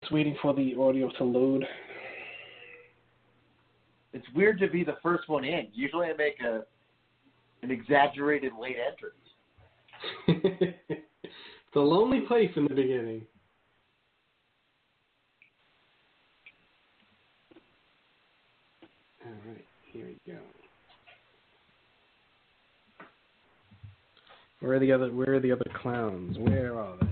Just waiting for the audio to load. It's weird to be the first one in. Usually I make an exaggerated late entrance. It's a lonely place in the beginning. All right, here we go. Where are the other clowns? Where are they?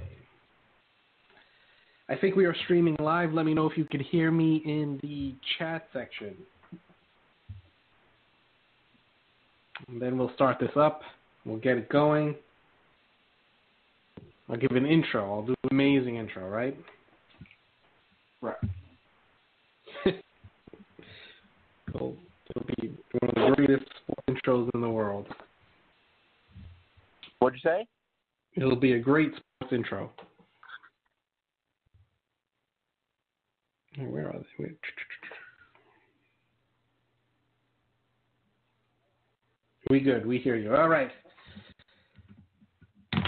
I think we are streaming live. Let me know if you can hear me in the chat section. And then we'll start this up. We'll get it going. I'll give an intro. I'll do an amazing intro, right? Right. It'll be one of the greatest intros in the world. What'd you say? It'll be a great sports intro. Where are they? We good. We hear you. All right. I'm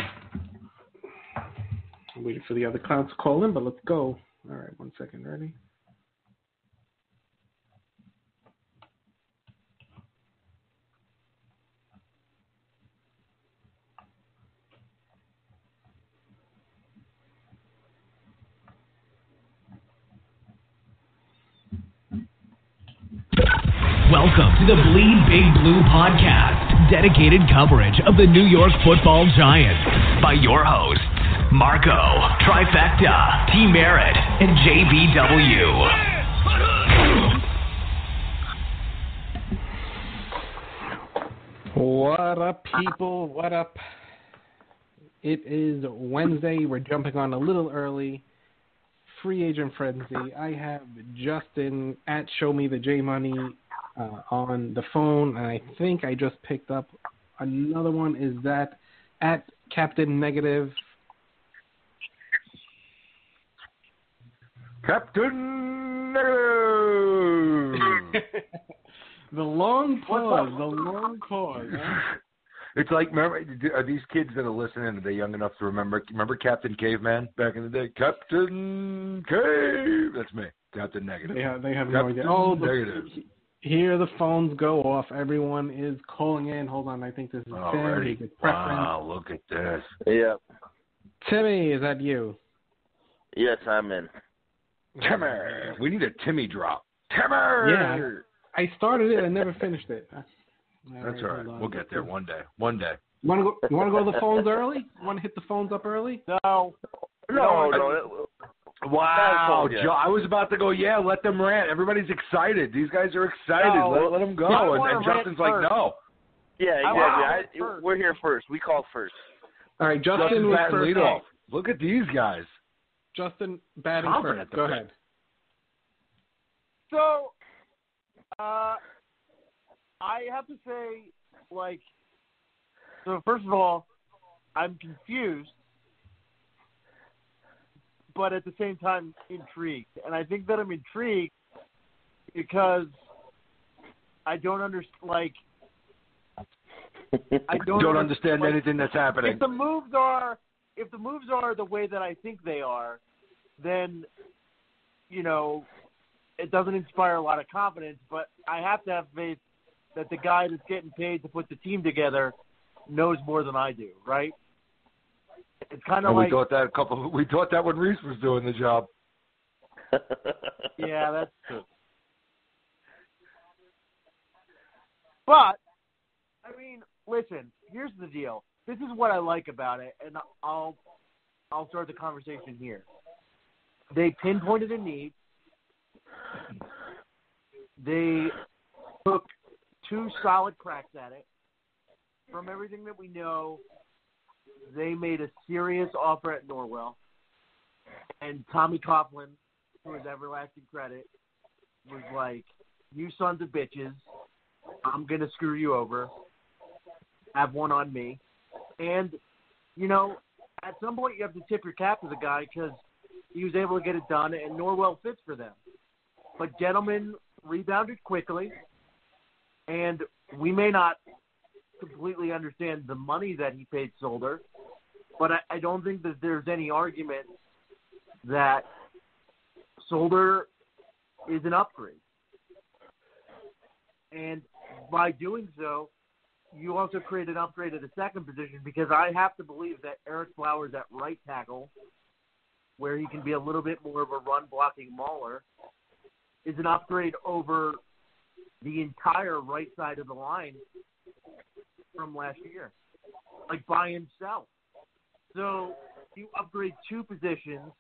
waiting for the other clowns to call in, but let's go. All right, 1 second. Ready? Welcome to the Bleed Big Blue podcast, dedicated coverage of the New York Football Giants by your hosts, Marco, Trifecta, T. Merritt, and JBW. What up, people? What up? It is Wednesday. We're jumping on a little early. Free agent frenzy. I have Justin at Show Me the J Money on the phone, and I think I just picked up another one. Is that at Captain Negative? Captain Negative. The long pause. Huh? It's like, remember, are these kids that are listening, are they young enough to remember Captain Caveman back in the day? Captain Cave. That's me. Captain Negative. They have no idea. Oh, Negative. Here the phones go off. Everyone is calling in. Hold on. I think this is Already. Tim. Wow, look at this. Yeah. Timmy, is that you? Yes, I'm in. Timmy. We need a Timmy drop. Timmy. Yeah. I started it and never finished it. That's all right. We'll get there one day. One day. You want to go to the phones early? You want to hit the phones up early? No. Wow, Joe, I was about to go, let them rant. Everybody's excited. These guys are excited. No, let them go. And Justin's like, no. Yeah, exactly. We're here first. We call first. All right, Justin Justin's was batting first. leadoff. Look at these guys. Justin batting Confident first. Go ahead. So, I have to say, so first of all, I'm confused, but at the same time intrigued. And I think that I'm intrigued because I don't understand, I don't understand anything that's happening. If the moves are the way that I think they are, then, it doesn't inspire a lot of confidence, but I have to have faith that the guy that's getting paid to put the team together knows more than I do, right? It's kind of we like thought that when Reese was doing the job. Yeah, that's true. But I mean, listen, here's the deal. This is what I like about it, and I'll start the conversation here. They pinpointed a need. They took 2 solid cracks at it. From everything that we know, they made a serious offer at Norwell. And Tommy Coughlin, to his everlasting credit, was like, you sons of bitches, I'm going to screw you over. Have one on me. And, at some point you have to tip your cap to the guy because he was able to get it done, and Norwell fits for them. But Gentleman rebounded quickly, and we may not completely understand the money that he paid Solder, but I don't think that there's any argument that Solder is an upgrade. And by doing so, you also create an upgrade at the second position, because I have to believe that Eric Flowers at right tackle, where he can be a little bit more of a run-blocking mauler, is an upgrade over the entire right side of the line from last year, like by himself. So you upgrade two positions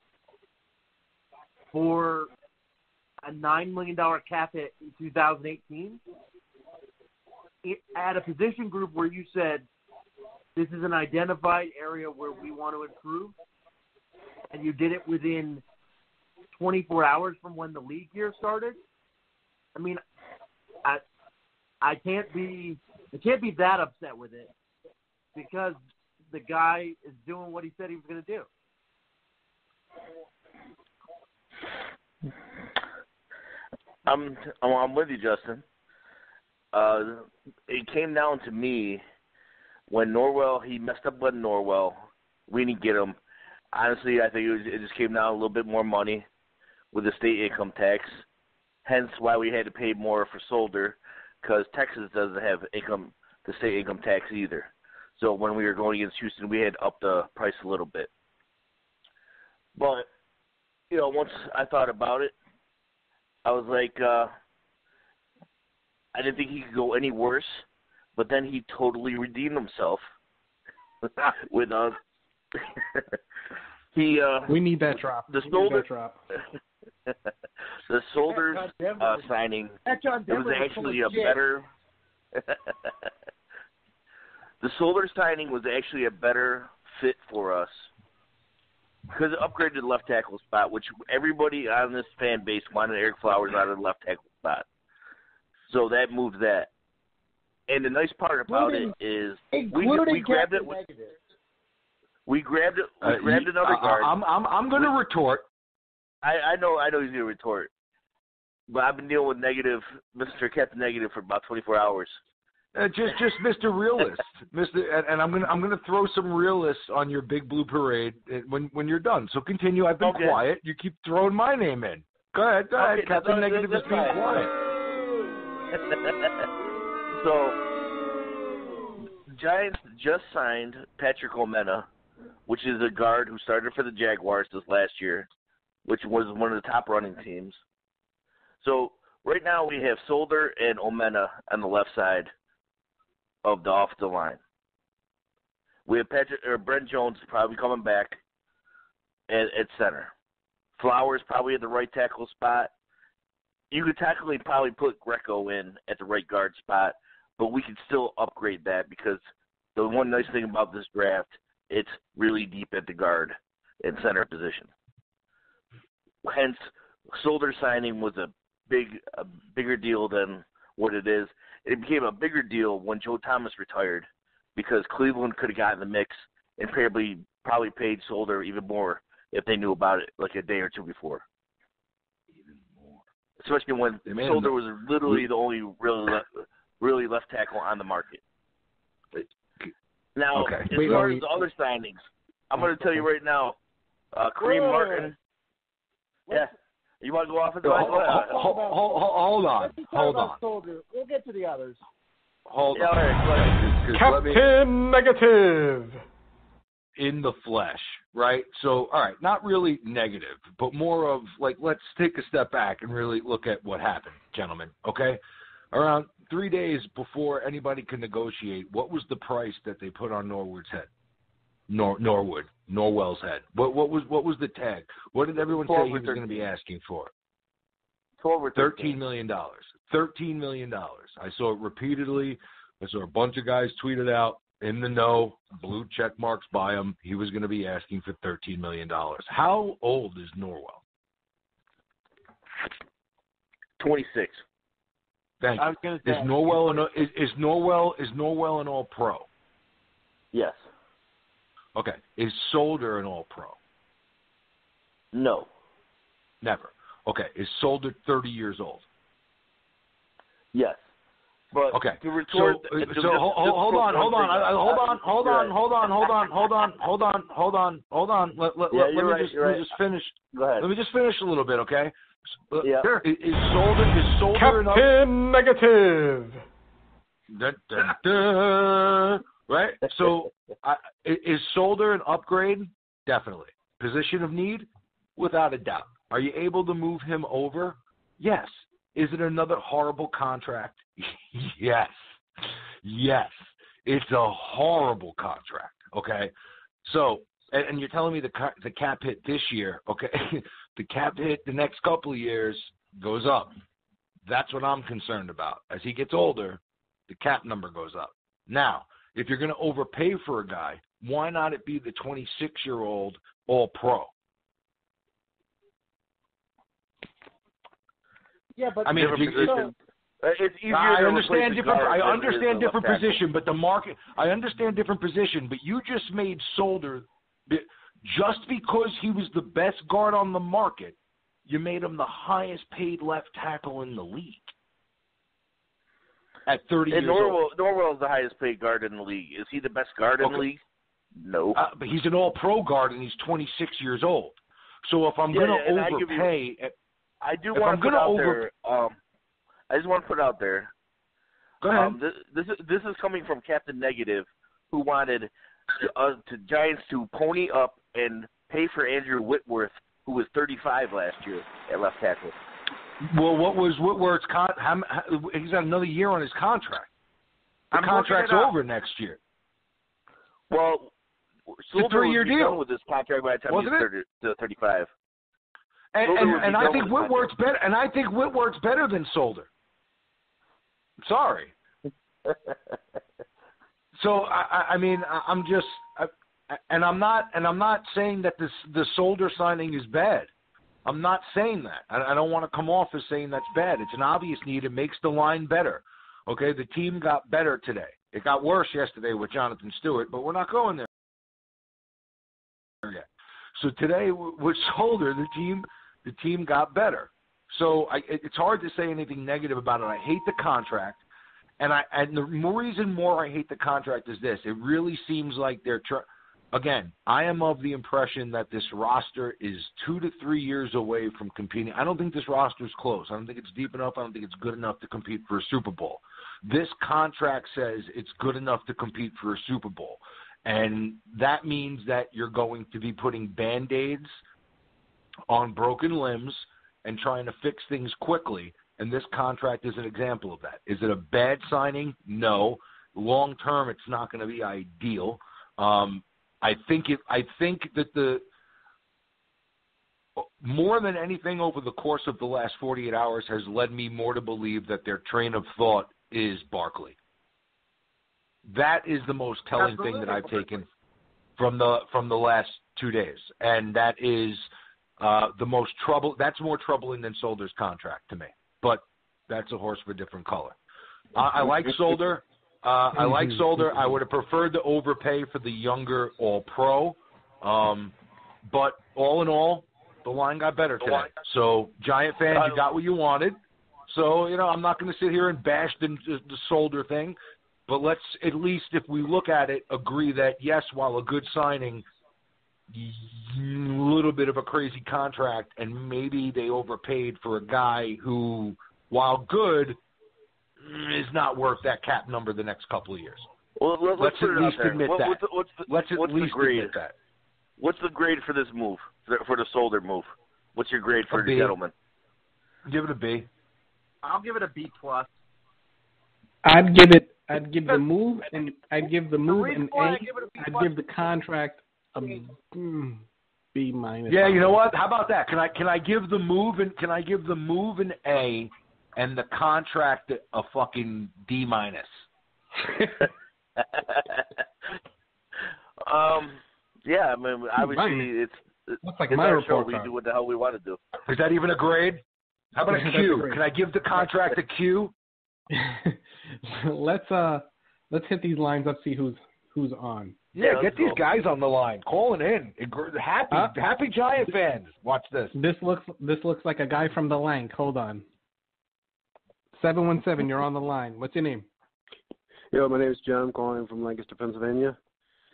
for a $9 million cap hit in 2018 at a position group where you said this is an identified area where we want to improve, and you did it within 24 hours from when the league year started. I mean, I can't be that upset with it, because the guy is doing what he said he was going to do. I'm with you, Justin. It came down to me when he messed up with Norwell. We didn't get him. Honestly, I think it just came down a little bit more money with the state income tax. Hence why we had to pay more for Solder, because Texas doesn't have the state income tax either. So when we were going against Houston, we had to up the price a little bit. But, once I thought about it, I was like, I didn't think he could go any worse, but then he totally redeemed himself with we need that drop. The Solder's signing, it was actually a better. The Solder signing was actually a better fit for us because it upgraded the left tackle spot, which everybody on this fan base wanted Eric Flowers out of the left tackle spot. So that moved that. And the nice part about it is we grabbed it. We grabbed another guard. I'm going to retort. I know he's going to retort, but I've been dealing with Mr. Captain Negative for about 24 hours. Just Mr. Realist, and I'm gonna throw some realists on your Big Blue Parade when you're done. So continue. I've been quiet. You keep throwing my name in. Go ahead, Captain Negative is being quiet. So, Giants just signed Patrick Omena, which is a guard who started for the Jaguars this last year, which was one of the top running teams. So right now we have Solder and Omena on the left side of the offensive line. We have Brent Jones probably coming back at center. Flowers probably at the right tackle spot. You could technically probably put Greco in at the right guard spot, but we could still upgrade that because the one nice thing about this draft, it's really deep at the guard and center position. Hence, Solder signing was a bigger deal than what it is. It became a bigger deal when Joe Thomas retired because Cleveland could have gotten the mix and probably paid Solder even more if they knew about it like a day or two before. Even more. Especially when Solder was literally the only really left tackle on the market. Now, as far as the other signings, I'm going to tell you right now, Kareem Martin. Yeah. You want to go off at the Hold on. Solder. We'll get to the others. Hold on. Captain Negative. In the flesh, right? So, all right, not really negative, but more of like, let's take a step back and really look at what happened, gentlemen, okay? Around 3 days before anybody could negotiate, what was the price that they put on Norwood's head? Norwell's head. What was the tag? What did everyone say he was going to be asking for? $13 million. $13 million. I saw it repeatedly. I saw a bunch of guys tweet it out in the know, blue check marks by him. He was going to be asking for $13 million. How old is Norwell? 26. Thank you. I was going to say, is Norwell an All-Pro? Yes. Okay. Is Solder an All-Pro? No. Never. Okay. Is Solder 30 years old? Yes. But okay. To retort, hold on. Let me just finish. Go ahead. Let me just finish a little bit, okay? Yeah. Is Solder Captain Negative. Dun, dun, dun. Right? So, is Solder an upgrade? Definitely. Position of need? Without a doubt. Are you able to move him over? Yes. Is it another horrible contract? Yes. Yes. It's a horrible contract, okay? So, and you're telling me the cap hit this year, okay? The cap hit the next couple of years goes up. That's what I'm concerned about. As he gets older, the cap number goes up. Now, if you're going to overpay for a guy, why not it be the 26-year-old All-Pro? Yeah, but I mean, it's easier. I understand different position, but the market. I understand different position, but you just made Solder just because he was the best guard on the market. You made him the highest paid left tackle in the league at 30 years old. Norwell is the highest paid guard in the league. Is he the best guard in the league? No. But he's an All-Pro guard, and he's 26 years old. So if I'm going to overpay, I do want to put out there. I just want to put out there. Go ahead. This is coming from Captain Negative, who wanted Giants to pony up and pay for Andrew Whitworth, who was 35 last year at left tackle. Well, what was Whitworth's he's got another year on his contract. The contract's over next year. Well, it's a 3-year deal with this contract by the time he's 35. And I think Whitworth's better. And I think Whitworth's better than Solder. Sorry. So I'm just, and I'm not saying that the Solder signing is bad. I'm not saying that. I don't want to come off as saying that's bad. It's an obvious need. It makes the line better. Okay, the team got better today. It got worse yesterday with Jonathan Stewart, but we're not going there yet. So today with Solder, the team got better. So it's hard to say anything negative about it. I hate the contract, and the reason more I hate the contract is this: it really seems like they're again. I am of the impression that this roster is 2 to 3 years away from competing. I don't think this roster is close. I don't think it's deep enough. I don't think it's good enough to compete for a Super Bowl. This contract says it's good enough to compete for a Super Bowl, and that means that you're going to be putting Band-Aids on broken limbs and trying to fix things quickly, and this contract is an example of that. Is it a bad signing? No. Long term, it's not going to be ideal. I think that more than anything over the course of the last 48 hours has led me more to believe that their train of thought is Barkley. That is the most telling thing that I've taken from the last 2 days, and that is the most trouble. That's more troubling than Solder's contract to me, but that's a horse of a different color. I like Solder. I would have preferred to overpay for the younger All-Pro, but all in all, the line got better today. So, Giant fans, you got what you wanted. So, I'm not going to sit here and bash the Solder thing, but let's at least, if we look at it, agree that, yes, while a good signing, a little bit of a crazy contract, and maybe they overpaid for a guy who, while good, is not worth that cap number the next couple of years. Well, let's at least admit that. Let's at least admit that. What's the grade for this move, for the Solder move? What's your grade for the gentleman? Give it a B. I'll give it a B+. I'd give the move an A. I'd give the contract a B-. Yeah, you know what? How about that? Can I give the move an A and the contract a fucking D-? Yeah, I mean, obviously Looks like my report we do what the hell we want to do. Is that even a grade? How about a Q? Can I give the contract a Q? Let's hit these lines up, see who's on. Yeah, get these guys on the line, calling in. Happy Giant fans. Watch this. This looks like a guy from the Lank. Hold on. 717, you're on the line. What's your name? Yo, my name is John. I'm calling from Lancaster, Pennsylvania.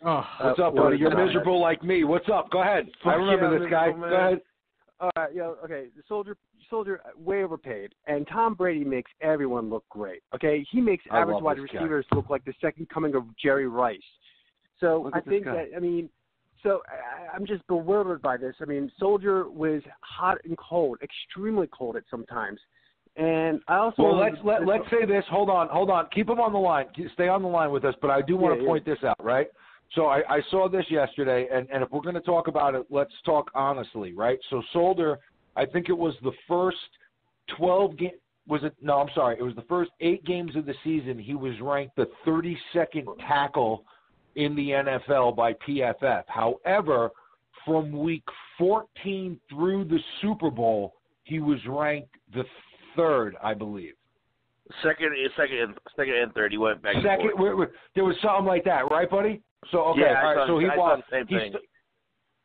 Oh, what's up, buddy? You're miserable like me. What's up? Go ahead. I remember this guy. Go ahead. All right, okay. The Soldier, way overpaid, and Tom Brady makes everyone look great. Okay, he makes average wide receivers look like the second coming of Jerry Rice. So I think that I'm just bewildered by this. I mean, Soldier was hot and cold, extremely cold at sometimes. And I also let's say this. Hold on. Keep him on the line. Stay on the line with us. But I do want to point this out, right? So I saw this yesterday, and if we're going to talk about it, let's talk honestly, right? So Soldier, I think it was the first 12 games. Was it? No, I'm sorry. It was the first 8 games of the season. He was ranked the 32nd tackle in the NFL by PFF. However, from week 14 through the Super Bowl, he was ranked the 3rd, I believe. Second and third. He went back. Second, there was something like that, right, buddy? So okay, yeah, all right. So he was.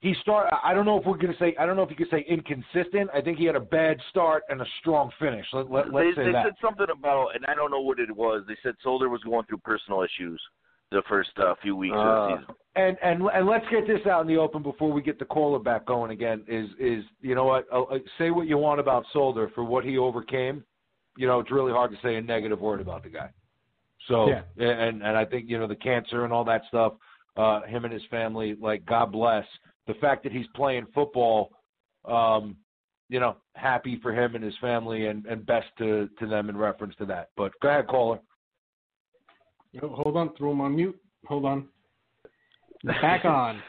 He started. I don't know if you could say inconsistent. I think he had a bad start and a strong finich. Let's say that. They said something about, and I don't know what it was. They said Soldier was going through personal issues the first few weeks of the season. And let's get this out in the open before we get the caller back going again. Is you know what? Say what you want about Soldier for what he overcame. You know, it's really hard to say a negative word about the guy. So, yeah. and I think, you know, the cancer and all that stuff, him and his family, like, God bless. The fact that he's playing football, you know, happy for him and his family and best to them in reference to that. But go ahead, caller. Hold on. Throw him on mute. Hold on. Back on.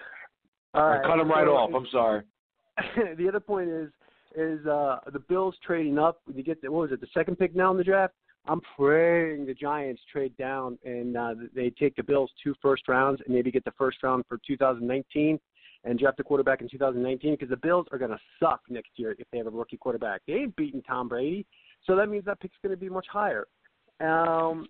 All right. Cut him right off. I'm sorry. The other point is the Bills trading up. You get the second pick now in the draft? I'm praying the Giants trade down and they take the Bills 2 first rounds and maybe get the first round for 2019 and draft a quarterback in 2019 because the Bills are going to suck next year if they have a rookie quarterback. They ain't beating Tom Brady, so that means that pick's going to be much higher. And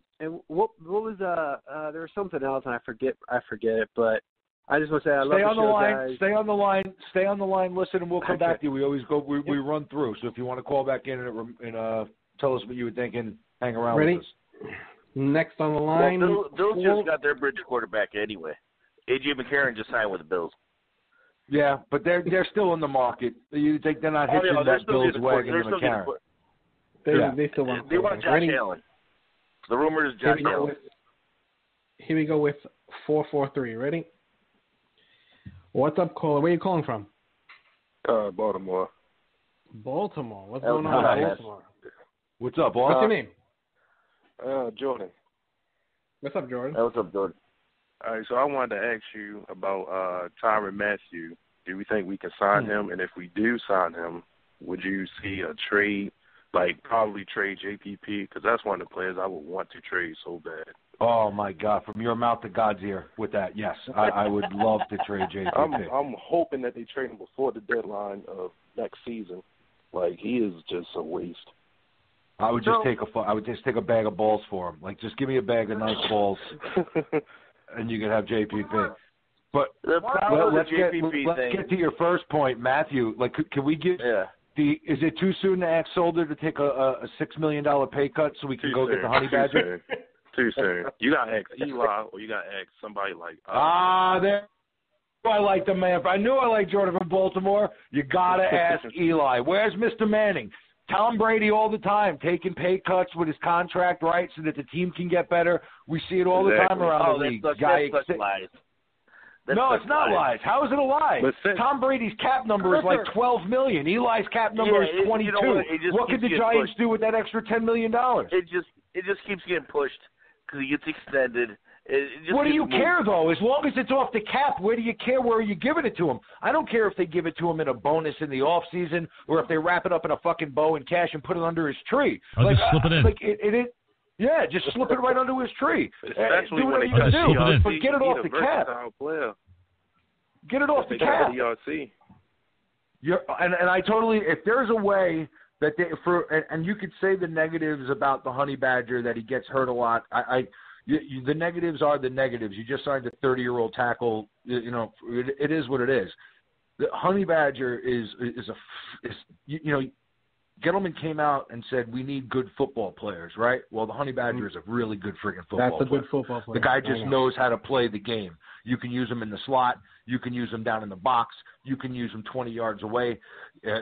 what was there was something else and I forget it, but I just want to say I love the show, guys. Stay on the line. Listen, and we'll come back to you. We always go. We run through. So if you want to call back in and tell us what you were thinking, hang around with us. Next on the line. Well, Bills just got their bridge quarterback anyway. A.J. McCarron just signed with the Bills. Yeah, but they're still in the market. You think they're not hitching that Bills wagon to McCarron? They still want. They want Josh Allen. The rumor is Josh Allen. Here we go with 443. Ready? What's up, caller? Where are you calling from? Baltimore. Baltimore. What's going on in Baltimore? What's up, boss? What's your name? Jordan. What's up, Jordan? Hey, what's up, Jordan? All right, so I wanted to ask you about Tyrann Mathieu. Do we think we can sign him? And if we do sign him, would you see a trade, like probably trade JPP? Because that's one of the players I would want to trade so bad. Oh, my God. From your mouth to God's ear with that, yes. I would love to trade JPP. I'm hoping that they trade him before the deadline of next season. Like, he is just a waste. I would just take a bag of balls for him. Like, just give me a bag of nice balls, and you can have JPP. But let's get to your first point, Mathieu. Like, can we give is it too soon to ask Soldier to take a $6 million pay cut so we can go get the Honey Badger? Too soon. You got to ask Eli or you got to ask somebody like there. I like the man. I knew I liked Jordan from Baltimore. You got to ask Eli. Where's Mr. Manning? Tom Brady all the time taking pay cuts with his contract, right, so that the team can get better. We see it all the time around the league. That's lies. No, it's not lies. How is it a lie? Tom Brady's cap number is like $12 million. Eli's cap number is $22. You know what could the Giants do with that extra $10 million? It just keeps getting pushed because it gets extended. What do you care, though? As long as it's off the cap, where do you care where you giving it to him? I don't care if they give it to him in a bonus in the off season or if they wrap it up in a fucking bow and cash and put it under his tree. Just slip it in. Yeah, just slip it right under his tree. Especially do when whatever you do, but get it off the cap. Get it off the cap. And I totally. If there's a way that and you could say the negatives about the Honey Badger that he gets hurt a lot. The negatives are the negatives. You just signed a 30-year-old tackle. You know, it is what it is. The Honey Badger is Gettleman came out and said we need good football players, right? Well, the Honey Badger is a really good freaking football player. That's a good football player. The guy just knows how to play the game. You can use him in the slot. You can use him down in the box. You can use him 20 yards away,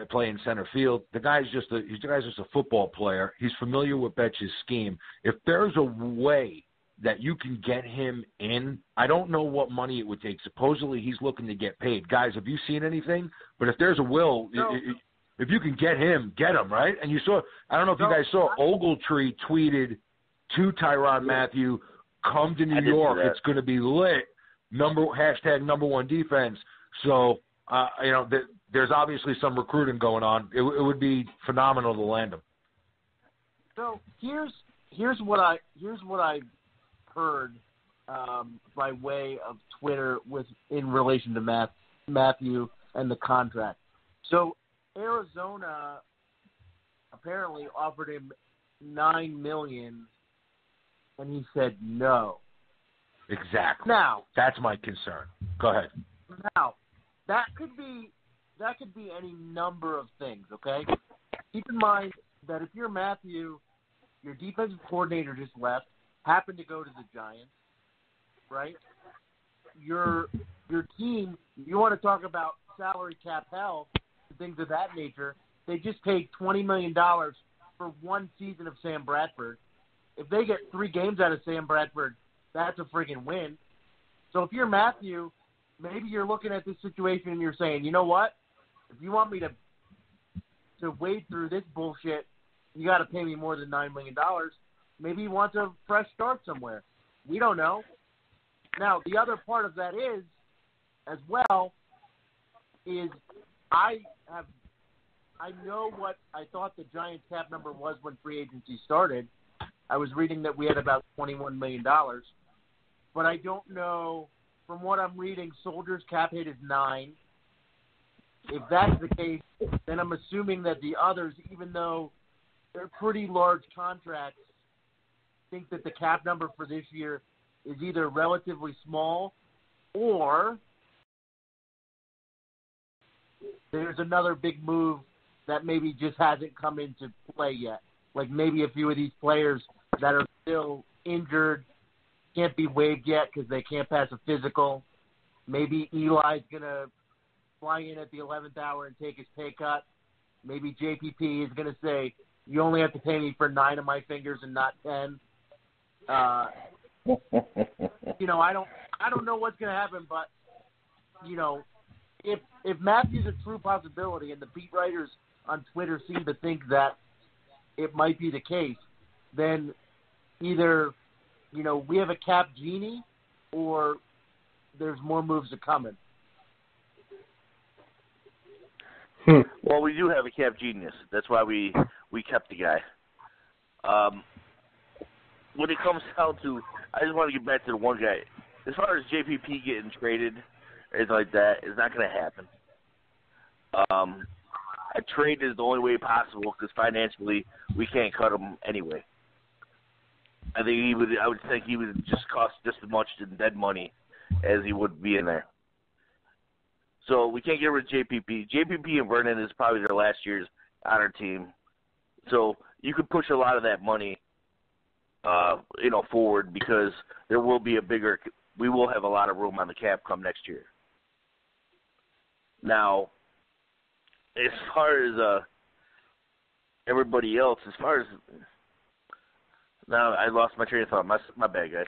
playing center field. The guy's just a football player. He's familiar with Betch's scheme. If there's a way that you can get him in, I don't know what money it would take. Supposedly he's looking to get paid. Guys, have you seen anything? But if there's a will, if you can get him, right? And you saw, I don't know if you guys saw, Ogletree tweeted to Tyrann Mathieu, come to New York. It's going to be lit. Hashtag number one defense. So, there's obviously some recruiting going on. It would be phenomenal to land him. So here's what I heard by way of Twitter in relation to Mathieu and the contract. So Arizona apparently offered him $9 million, and he said no. Exactly. Now that's my concern. Go ahead. Now that could be any number of things. Okay, keep in mind that if you're Mathieu, your defensive coordinator just left, happened to go to the Giants, right? Your team, you want to talk about salary cap hell and things of that nature. They just paid $20 million for one season of Sam Bradford. If they get 3 games out of Sam Bradford, that's a friggin' win. So if you're Mathieu, maybe you're looking at this situation and you're saying, you know what? If you want me to wade through this bullshit, you got to pay me more than $9 million. Maybe he wants a fresh start somewhere. We don't know. Now, the other part of that is, as well, is I know what I thought the Giants cap number was when free agency started. I was reading that we had about $21 million. But I don't know, from what I'm reading, Soldiers' cap hit is 9. If that's the case, then I'm assuming that the others, even though they're pretty large contracts, think that the cap number for this year is either relatively small or there's another big move that maybe just hasn't come into play yet. Like maybe a few of these players that are still injured can't be waived yet because they can't pass a physical. Maybe Eli's going to fly in at the 11th hour and take his pay cut. Maybe JPP is going to say, you only have to pay me for 9 of my fingers and not 10. I don't know what's going to happen, but, if Matthew's a true possibility and the beat writers on Twitter seem to think that it might be the case, then either, we have a cap genie or there's more moves are coming. Well, we do have a cap genius. That's why we kept the guy. When it comes down to, I just want to get back to the one guy. As far as JPP getting traded, anything like that, it's not going to happen. A trade is the only way possible because financially we can't cut him anyway. I would think he would just cost just as much in dead money as he would be in there. So we can't get rid of JPP. JPP and Vernon is probably their last years on our team. So you could push a lot of that money, forward because there will be we will have a lot of room on the cap come next year. Now, as far as everybody else, now I lost my train of thought. My bad, guy.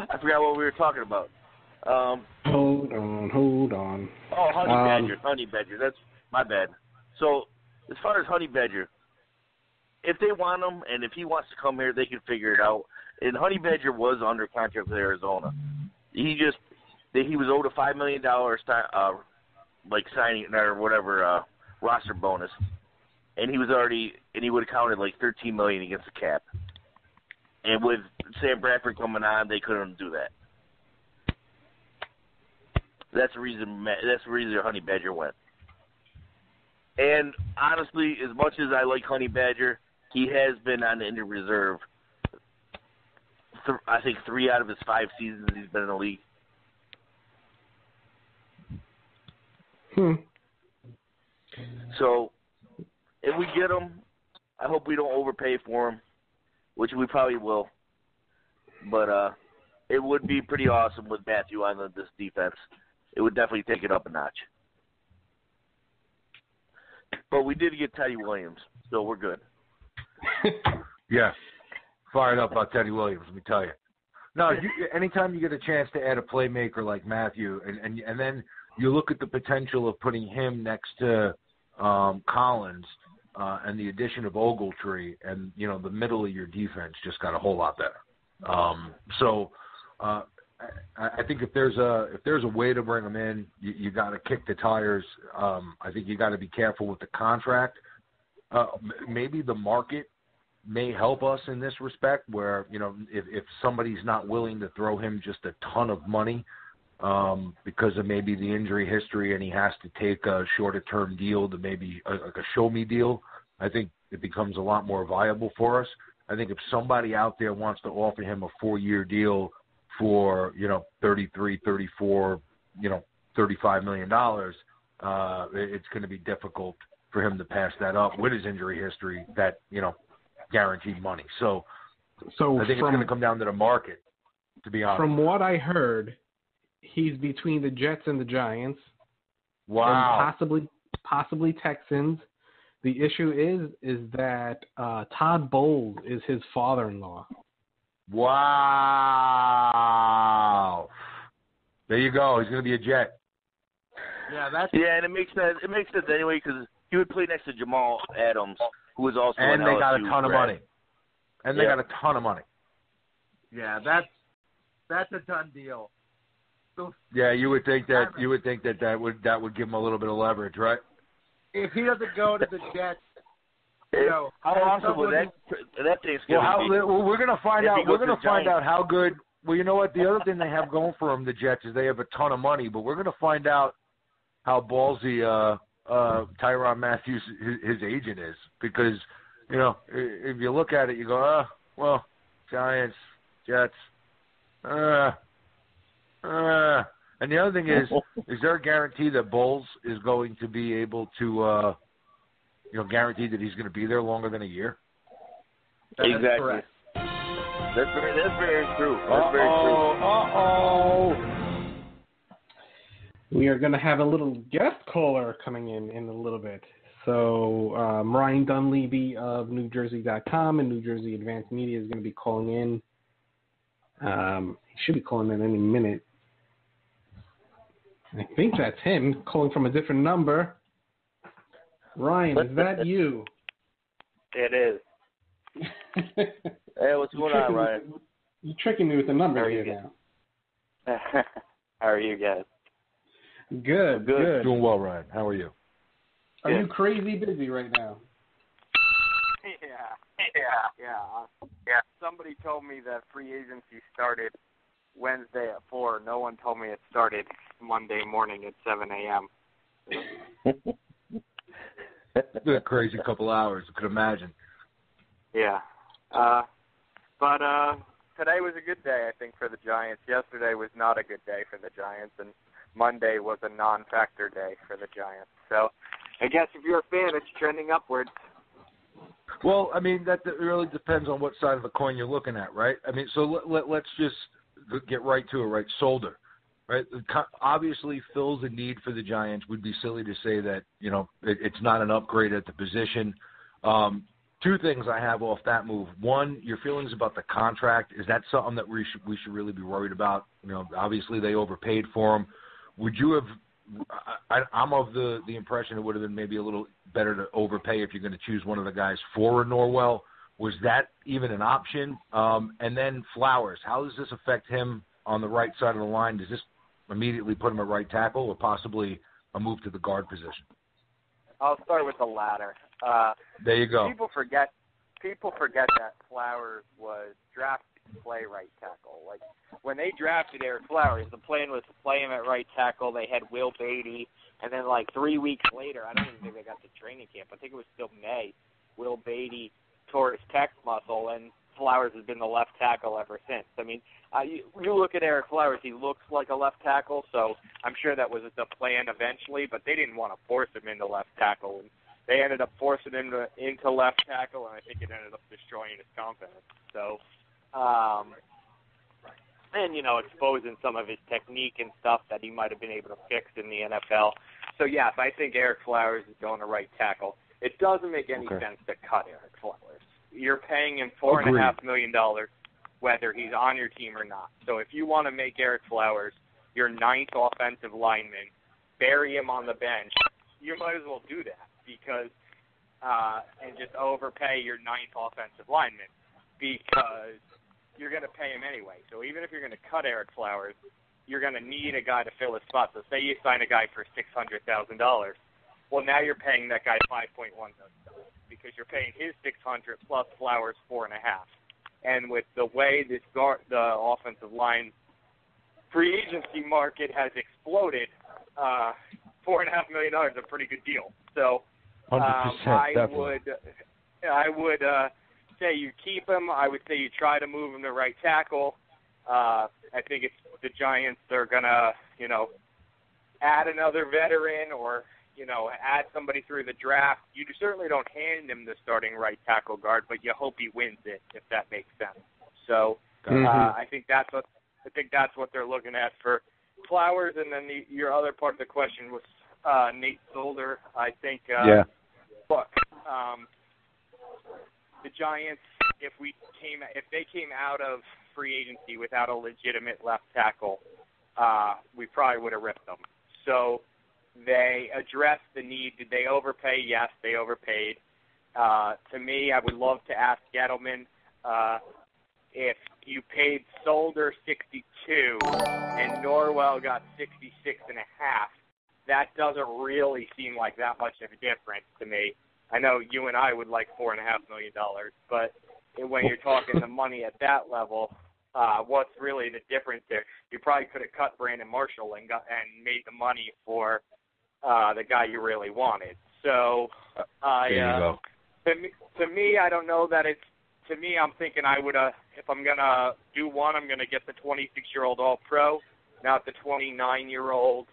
I forgot what we were talking about. Hold on. Oh, Honey Badger. That's my bad. So, as far as Honey Badger, if they want him and if he wants to come here, they can figure it out. And Honey Badger was under contract with Arizona. He was owed a $5 million signing or whatever roster bonus, and he would have counted like $13 million against the cap. And with Sam Bradford coming on, they couldn't do that. That's the reason Honey Badger went. And honestly, as much as I like Honey Badger, he has been on the injured reserve. I think 3 out of his 5 seasons he's been in the league. So if we get him, I hope we don't overpay for him, which we probably will. But it would be pretty awesome with Mathieu on this defense. It would definitely take it up a notch. But we did get Teddy Williams, so we're good. Yeah. Fired up about Teddy Williams, let me tell you. No, anytime you get a chance to add a playmaker like Mathieu, and then you look at the potential of putting him next to Collins and the addition of Ogletree, and, you know, the middle of your defense just got a whole lot better. So I think if there's a way to bring him in, you got to kick the tires. I think you got to be careful with the contract. Maybe the market may help us in this respect, where, you know, if somebody's not willing to throw him just a ton of money because of maybe the injury history, and he has to take a shorter-term deal to maybe like a show-me deal, I think it becomes a lot more viable for us. I think if somebody out there wants to offer him a 4-year deal for, you know, $33, $34, you know, $35 million, it's going to be difficult for him to pass that up with his injury history, that, you know, guaranteed money. So I think it's going to come down to the market, to be honest. From what I heard, he's between the Jets and the Giants. Wow. And possibly Texans. The issue is that Todd Bowles is his father-in-law. Wow. There you go. He's going to be a Jet. Yeah, and it makes sense. It makes sense anyway, because he would play next to Jamal Adams, who is also and an they LSU got a ton of grad. money. And they got a ton of money. Yeah, that's a done deal. So, yeah, you would think that would give him a little bit of leverage, right? If he doesn't go to the Jets, you know, how awesome would that thing's going to be? Well, we're going to find out. We're going to find out how good. Well, you know what? The other thing they have going for them, the Jets, is they have a ton of money. But we're going to find out how ballsy Tyrann Mathieu, his agent, is, because, you know, if you look at it, you go, well, Giants, Jets, and the other thing is there a guarantee that Bowles is going to be able to, guarantee that he's going to be there longer than a year? Exactly. Correct. That's very true. That's very true. Uh-oh. We are going to have a little guest caller coming in a little bit. So Ryan Dunleavy of NewJersey.com and New Jersey Advanced Media is going to be calling in. He should be calling in any minute. I think that's him calling from a different number. Ryan, is that you? It is. Hey, what's going on, Ryan? You're tricking me with the number here now. How are you guys? Good. Doing well, Ryan. How are you? Are you crazy busy right now? Yeah. Somebody told me that free agency started Wednesday at 4. No one told me it started Monday morning at 7 a.m. It's been a crazy couple hours, I could imagine. Yeah. But today was a good day, I think, for the Giants. Yesterday was not a good day for the Giants, and Monday was a non-factor day for the Giants. So I guess if you're a fan, it's trending upwards. Well, I mean, that really depends on what side of the coin you're looking at, right? I mean, so let's just get right to it, right? Solder, right? Obviously fills a need for the Giants. Would be silly to say that, it's not an upgrade at the position. Two things I have off that move. One, your feelings about the contract. Is that something that we should really be worried about? Obviously they overpaid for him. Would you have? I'm of the impression it would have been maybe a little better to overpay if you're going to choose one of the guys for Norwell. Was that even an option? And then Flowers. How does this affect him on the right side of the line? Does this immediately put him at right tackle, or possibly a move to the guard position? I'll start with the latter. There you go. People forget that Flowers was drafted to play right tackle. Like, when they drafted Eric Flowers, the plan was to play him at right tackle. They had Will Beatty, and then 3 weeks later, I don't even think they got to training camp. I think it was still May. Will Beatty tore his pec muscle, and Flowers has been the left tackle ever since. I mean, you look at Eric Flowers, he looks like a left tackle, so I'm sure that was the plan eventually, but they didn't want to force him into left tackle. And they ended up forcing him into left tackle, and I think it ended up destroying his confidence. So, and, you know, exposing some of his technique and stuff that he might have been able to fix in the NFL. So, yes, I think Eric Flowers is going to right tackle. It doesn't make any sense to cut Eric Flowers. You're paying him $4.5 million, whether he's on your team or not. So if you want to make Eric Flowers your 9th offensive lineman, bury him on the bench, you might as well do that because and just overpay your 9th offensive lineman because you're going to pay him anyway. So even if you're going to cut Eric Flowers, you're going to need a guy to fill his spot. So say you sign a guy for $600,000. Well, now you're paying that guy $5.1 million because you're paying his $600 plus Flowers $4.5. And with the way the offensive line free agency market has exploded, $4.5 million is a pretty good deal. So 100%, I would say you keep him. I would say you try to move him to right tackle. I think it's the Giants. They're gonna, you know, add another veteran or, you know, add somebody through the draft. You certainly don't hand him the starting right tackle guard, but you hope he wins it, if that makes sense. So I think that's what they're looking at for Flowers. And then your other part of the question was Nate Solder. I think. Look, the Giants, if they came out of free agency without a legitimate left tackle, we probably would have ripped them. So they addressed the need. Did they overpay? Yes, they overpaid. To me, I would love to ask Gettleman if you paid Solder 62 and Norwell got 66.5. That doesn't really seem like that much of a difference to me. I know you and I would like $4.5 million, but when you're talking the money at that level, what's really the difference there? You probably could have cut Brandon Marshall and made the money for the guy you really wanted. So, there you go. To me, I don't know that it's. To me, I'm thinking I would. If I'm gonna do one, I'm gonna get the 26-year-old All-Pro, not the 29-year-old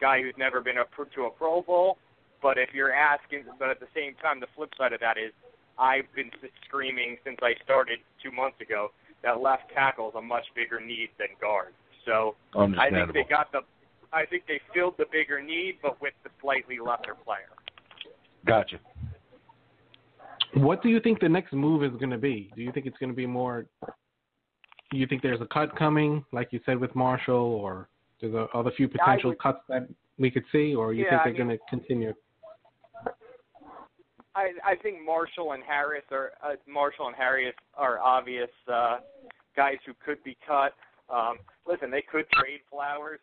guy who's never been to a Pro Bowl. But if you're asking, but at the same time, the flip side of that is I've been screaming since I started 2 months ago that left tackle is a much bigger need than guard. So I think they filled the bigger need, but with the slightly lesser player. Gotcha. What do you think the next move is going to be? Do you think it's going to be more? Do you think there's a cut coming, like you said with Marshall, or there's other few potential cuts that we could see, or you think they're going to continue? I think Marshall and Harris are obvious guys who could be cut. Listen, they could trade Flowers.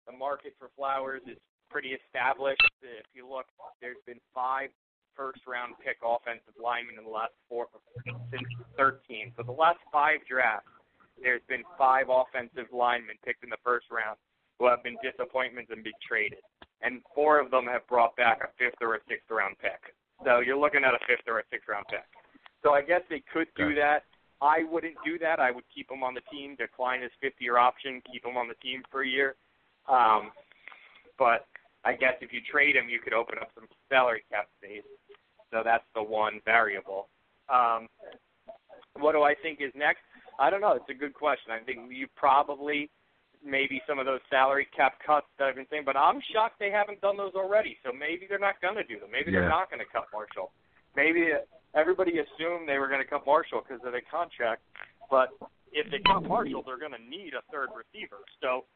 The market for Flowers is pretty established. If you look, there's been 5 first-round pick offensive linemen in the last 4 since 13. So the last 5 drafts, there's been 5 offensive linemen picked in the first round who have been disappointments and been traded. And 4 of them have brought back a 5th or a 6th round pick. So you're looking at a 5th or a 6th round pick. So I guess they could do that. I wouldn't do that. I would keep him on the team, decline his 5th-year option, keep him on the team for a year. But I guess if you trade him, you could open up some salary cap space. So that's the one variable. What do I think is next? I don't know. It's a good question. I think you probably maybe some of those salary cap cuts that I've been saying, but I'm shocked they haven't done those already. So maybe they're not going to do them. Maybe they're not going to cut Marshall. Maybe everybody assumed they were going to cut Marshall because of the contract, but if they cut Marshall, they're going to need a third receiver. So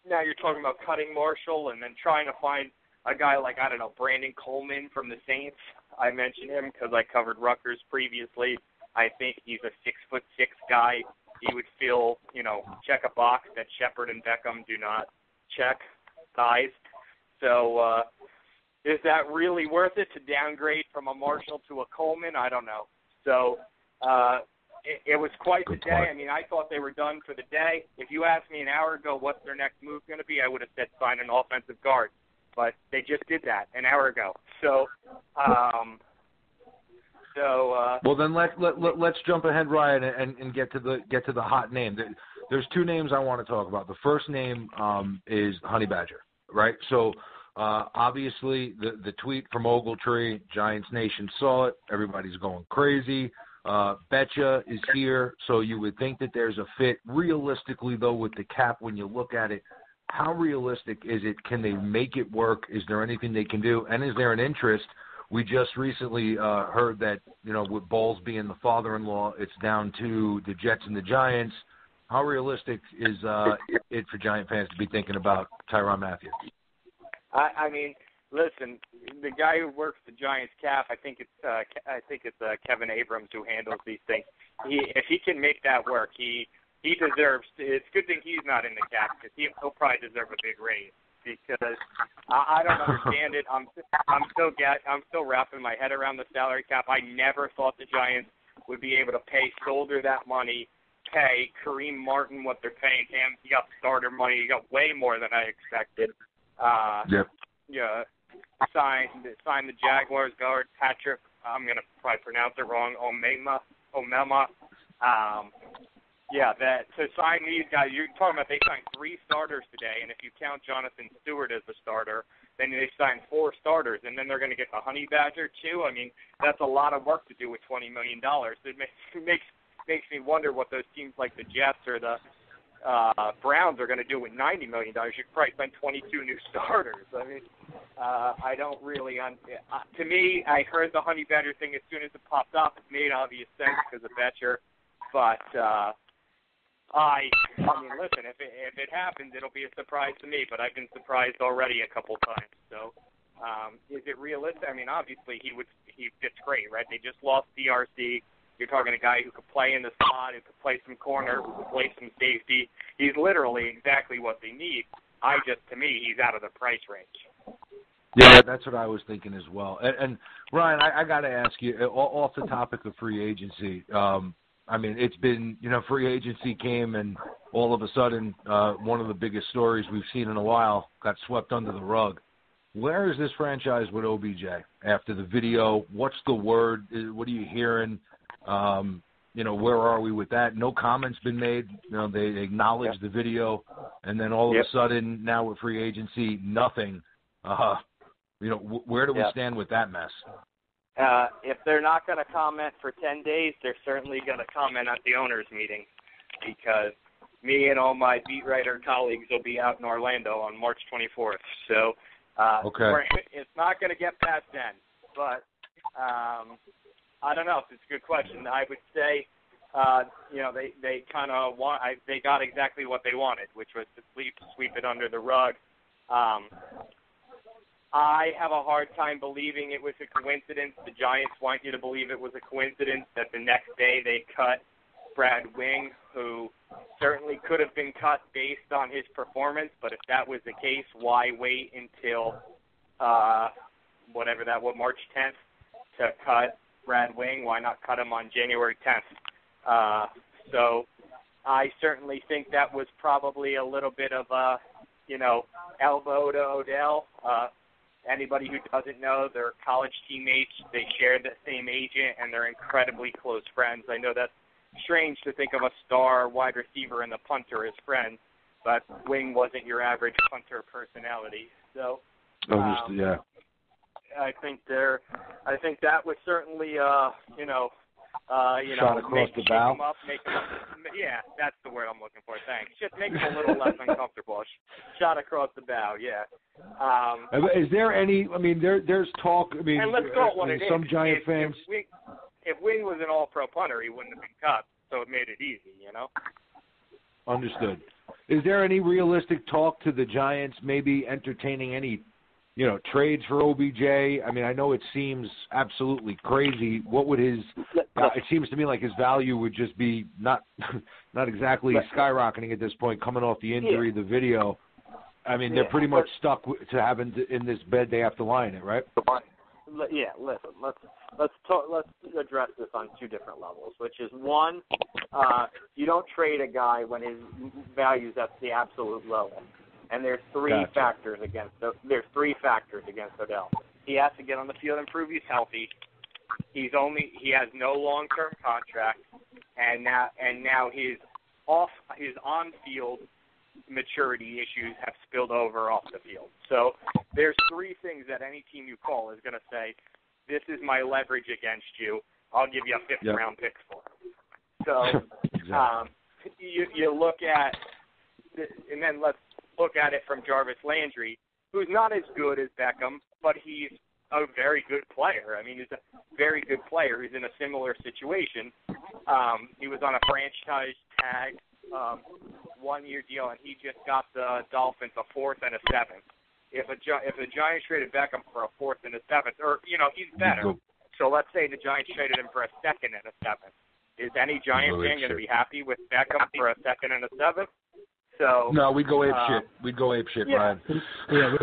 now you're talking about cutting Marshall and then trying to find a guy like, I don't know, Brandon Coleman from the Saints. I mentioned him because I covered Rutgers previously. I think he's a 6'6" guy. He would check a box that Shepard and Beckham do not check, size. So is that really worth it to downgrade from a Marshall to a Coleman? I don't know. So it was quite the day. I mean, I thought they were done for the day. If you asked me an hour ago what's their next move going to be, I would have said sign an offensive guard. But they just did that an hour ago. So well, then let's jump ahead, Ryan, and get to the hot name. There's 2 names I want to talk about. The first name is Honey Badger, right? So Obviously, the tweet from Ogletree, Giants Nation saw it. Everybody's going crazy. Betcha is here, so you would think that there's a fit. Realistically, though, with the cap, when you look at it, how realistic is it? Can they make it work? Is there anything they can do? And is there an interest? We just recently heard that, with Bowles being the father-in-law, it's down to the Jets and the Giants. How realistic is it for Giant fans to be thinking about Tyrann Mathieu? I mean, listen, the guy who works the Giants cap, I think it's Kevin Abrams who handles these things. If he can make that work, he deserves. It's a good thing he's not in the cap because he'll probably deserve a big raise. Because I don't understand it. I'm still wrapping my head around the salary cap. I never thought the Giants would be able to pay Solder that money, pay Kareem Martin what they're paying him. He got starter money. He got way more than I expected. Yep. Yeah. Sign the Jaguars guard Patrick. I'm gonna probably pronounce it wrong. Omema. Yeah, to sign these guys, you're talking about they signed 3 starters today, and if you count Jonathan Stewart as a starter, then they signed 4 starters, and then they're going to get the Honey Badger too. I mean, that's a lot of work to do with $20 million. It makes me wonder what those teams like the Jets or the Browns are going to do with $90 million. You could probably spend 22 new starters. I mean, I don't really to me, I heard the Honey Badger thing as soon as it popped up. It made obvious sense because of Betcher, but. I mean, listen, if it happens, it'll be a surprise to me, but I've been surprised already a couple times. So, is it realistic? I mean, obviously he fits great, right? They just lost DRC. You're talking a guy who could play in the slot, who could play some corner, who could play some safety. He's literally exactly what they need. To me, he's out of the price range. Yeah, that's what I was thinking as well. And Ryan, I got to ask you, off the topic of free agency, I mean, it's been, free agency came and all of a sudden one of the biggest stories we've seen in a while got swept under the rug. Where is this franchise with OBJ after the video? What's the word? What are you hearing? Where are we with that? No comments been made. They acknowledged the video, and then all of a sudden now with free agency, nothing. Where do we stand with that mess? If they're not going to comment for 10 days, they're certainly going to comment at the owners' meeting because me and all my beat writer colleagues will be out in Orlando on March 24th. So it's not going to get past then. But I don't know. It's a good question. I would say, they kind of they got exactly what they wanted, which was to sweep it under the rug. I have a hard time believing it was a coincidence. The Giants want you to believe it was a coincidence that the next day they cut Brad Wing, who certainly could have been cut based on his performance. But if that was the case, why wait until March 10th to cut Brad Wing? Why not cut him on January 10th? So I certainly think that was probably a little bit of a, elbow to Odell. Anybody who doesn't know, they're college teammates. They share the same agent, and they're incredibly close friends. I know that's strange to think of a star wide receiver and the punter as friends, but Wing wasn't your average punter personality. So, I think that was certainly, shot across the bow. Yeah, that's the word I'm looking for. Thanks. Just make him a little less uncomfortable. Shot across the bow. Yeah. Is there any? I mean, there's talk. I mean, and let's call it what it some is. Giant fans. If Wing was an All-Pro punter, he wouldn't have been cut. So it made it easy. Understood. Is there any realistic talk to the Giants maybe entertaining any, trades for OBJ? I mean, I know it seems absolutely crazy. What would his? It seems to me like his value would just be not exactly skyrocketing at this point, coming off the injury, the video. I mean, they're pretty much stuck to having in this bed they have to lie in it, right? Yeah. Listen, let's address this on 2 different levels. Which is one, you don't trade a guy when his value's at the absolute lowest. And there's 3 factors against Odell. He has to get on the field and prove he's healthy. He has no long-term contract, and now his on-field maturity issues have spilled over off the field. So there's three things that any team you call is going to say, this is my leverage against you. I'll give you a fifth-round pick for him. So you look at, and then let's look at it from Jarvis Landry, who's not as good as Beckham, but he's a very good player. I mean, he's a very good player. He's in a similar situation. He was on a franchise tag 1-year deal, and he just got the Dolphins a fourth and a seventh. If the Giants traded Beckham for a fourth and a seventh, or, he's better. So let's say the Giants traded him for a second and a seventh. Is any Giants fan going to be happy with Beckham for a second and a seventh? So no, we'd go ape shit. We'd go ape shit, Ryan. Yeah,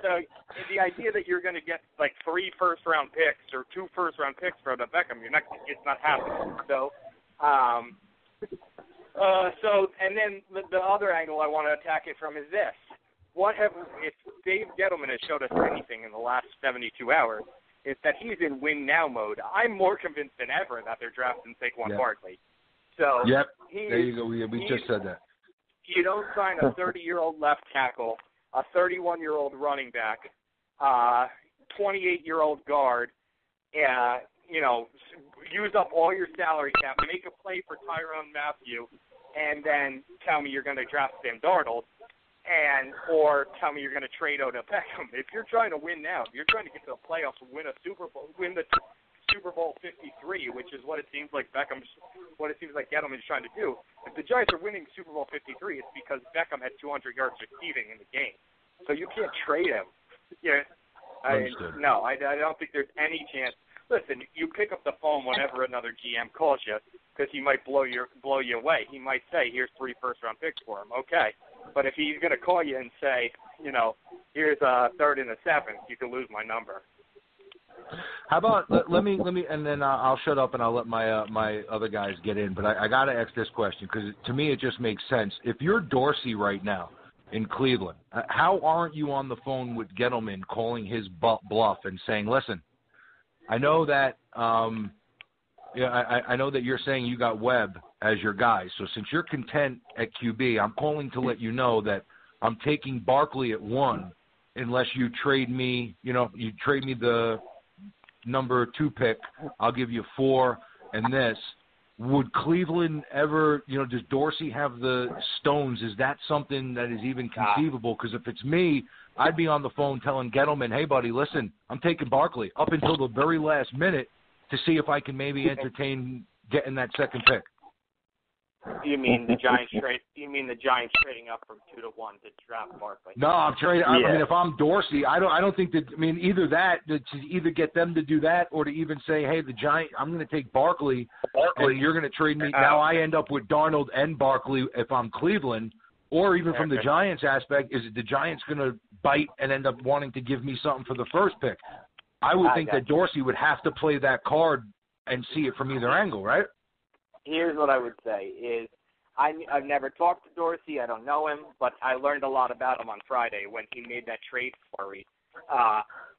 so the idea that you're going to get like 3 first-round picks or 2 first-round picks for the Beckham, it's not happening. So, and then the other angle I want to attack it from is this: if Dave Gettleman has showed us anything in the last 72 hours, is that he's in win now mode. I'm more convinced than ever that they're drafting Saquon Barkley. So there you go. We just said that. You don't sign a 30-year-old left tackle, a 31-year-old running back, 28-year-old guard, use up all your salary cap, make a play for Tyrann Mathieu, and then tell me you're going to draft Sam Darnold, or tell me you're going to trade Odell Beckham. If you're trying to win now, if you're trying to get to the playoffs and win a Super Bowl, win the Super Bowl 53, which is what it seems like Gettleman's trying to do. If the Giants are winning Super Bowl 53, it's because Beckham had 200 yards receiving in the game. So you can't trade him. I don't think there's any chance. Listen, you pick up the phone whenever another GM calls you because he might blow you away. He might say, here's 3 first-round picks for him. Okay. But if he's going to call you and say, here's a third and a seventh, you can lose my number. How about let me, and then I'll shut up and I'll let my other guys get in. But I got to ask this question because to me it just makes sense. If you're Dorsey right now in Cleveland, how aren't you on the phone with Gettleman calling his bluff and saying, listen, I know that I know that you're saying you got Webb as your guy. So since you're content at QB, I'm calling to let you know that I'm taking Barkley at 1 unless you trade me, you trade me the number 2 pick. I'll give you 4 and this. Would Cleveland ever, does Dorsey have the stones? Is that something that is even conceivable? Because if it's me, I'd be on the phone telling Gettleman, hey, buddy, listen, I'm taking Barkley up until the very last minute to see if I can maybe entertain getting that second pick. You mean the Giants trading up from 2 to 1 to draft Barkley? No, I'm trading. I mean, if I'm Dorsey, I don't think that. I mean, either that to either get them to do that, or to even say, hey, the Giants, I'm going to take Barkley, and you're going to trade me. Now I end up with Darnold and Barkley if I'm Cleveland, or even from the Giants aspect, is the Giants going to bite and end up wanting to give me something for the first pick? I would think that Dorsey would have to play that card and see it from either angle, right? Here's what I would say is I've never talked to Dorsey. I don't know him, but I learned a lot about him on Friday when he made that trade flurry.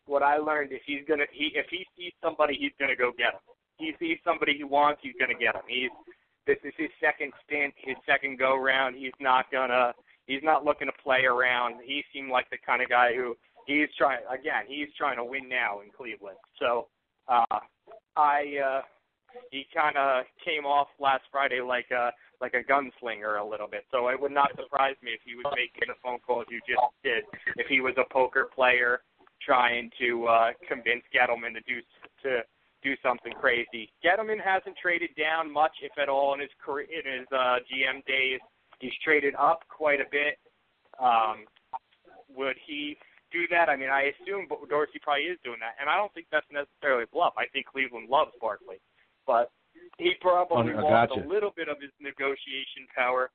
What I learned is if he sees somebody, he's going to go get him. He sees somebody he wants, he's going to get him. This is his second stint, his second go round. He's not looking to play around. He seemed like the kind of guy who he's trying to win now in Cleveland. So he kind of came off last Friday like a gunslinger a little bit. So it would not surprise me if he was making the phone calls you just did. If he was a poker player trying to convince Gettleman to do something crazy. Gettleman hasn't traded down much, if at all, in his career, in his GM days. He's traded up quite a bit. Would he do that? I mean, I assume Dorsey probably is doing that, and I don't think that's necessarily a bluff. I think Cleveland loves Barkley. But he probably lost a little bit of his negotiation power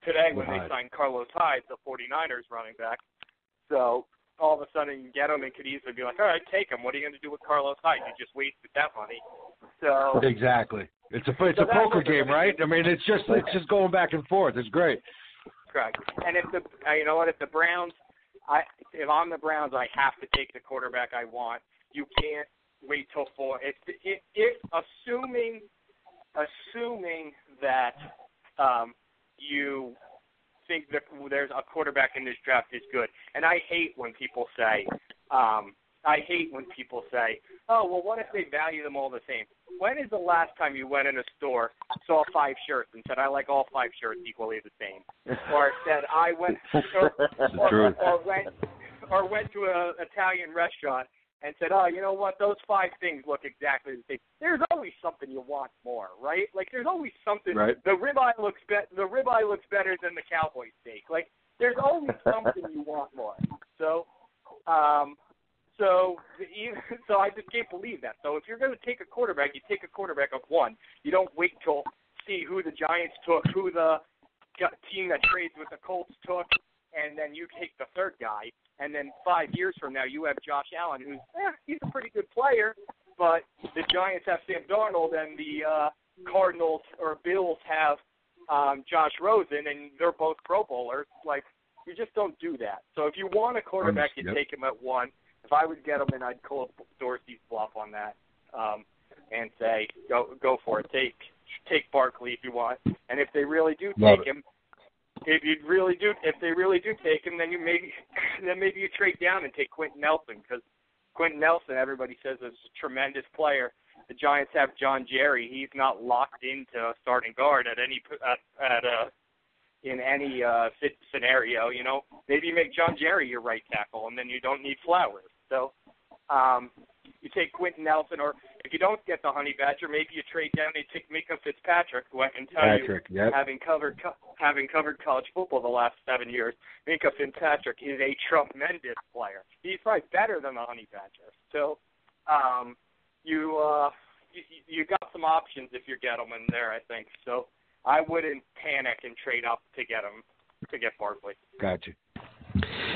today when they signed Carlos Hyde, the 49ers running back. So all of a sudden, Gettleman could easily be like, all right, take him. What are you going to do with Carlos Hyde? You just wasted that money. So exactly. It's a poker game, right? I mean, it's just going back and forth. It's great. Correct. And if if I'm the Browns, I have to take the quarterback I want. You can't wait till 4. Assuming that you think that there's a quarterback in this draft is good. And I hate when people say, oh, well, what if they value them all the same? When is the last time you went in a store, saw 5 shirts, and said, I like all 5 shirts equally the same? Or said, I went, or went to an Italian restaurant and said, oh, you know what, those 5 things look exactly the same. There's always something you want more, right? Like, there's always something. Right. The ribeye looks better than the cowboy steak. Like, there's always something you want more. So I just can't believe that. So if you're going to take a quarterback, you take a quarterback of one. You don't wait till see who the Giants took, who the team that trades with the Colts took, and then you take the third guy. And then 5 years from now, you have Josh Allen, who's he's a pretty good player, but the Giants have Sam Darnold, and the Cardinals or Bills have Josh Rosen, and they're both Pro Bowlers. Like, you just don't do that. So if you want a quarterback, you take him at 1. If I was Gettleman, I'd call Dorsey's bluff on that and say, go for it. Take Barkley if you want. And if they really do take him, if they really do take him, then maybe you trade down and take Quentin Nelson, because Quentin Nelson, everybody says, is a tremendous player. The Giants have John Jerry. He's not locked into a starting guard in any scenario. You know, maybe you make John Jerry your right tackle, and then you don't need Flowers. So you take Quentin Nelson, or if you don't get the Honey Badger, maybe you trade down and take Minka Fitzpatrick, who I can tell having covered college football the last 7 years, Minka Fitzpatrick is a tremendous player. He's probably better than the Honey Badger. So you got some options if you're Gettleman there, I think. So I wouldn't panic and trade up to get Barkley. Gotcha.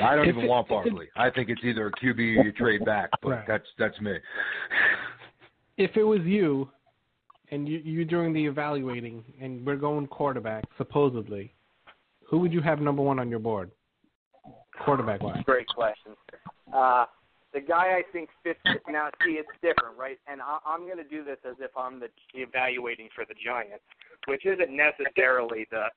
I don't even want Barkley. I think it's either a QB or you trade back, but that's me. If it was you, and you doing the evaluating, and we're going quarterback, supposedly, who would you have number 1 on your board, quarterback-wise? Great question. The guy I think fits it. Now, see, it's different, right? And I'm going to do this as if I'm the evaluating for the Giants, which isn't necessarily the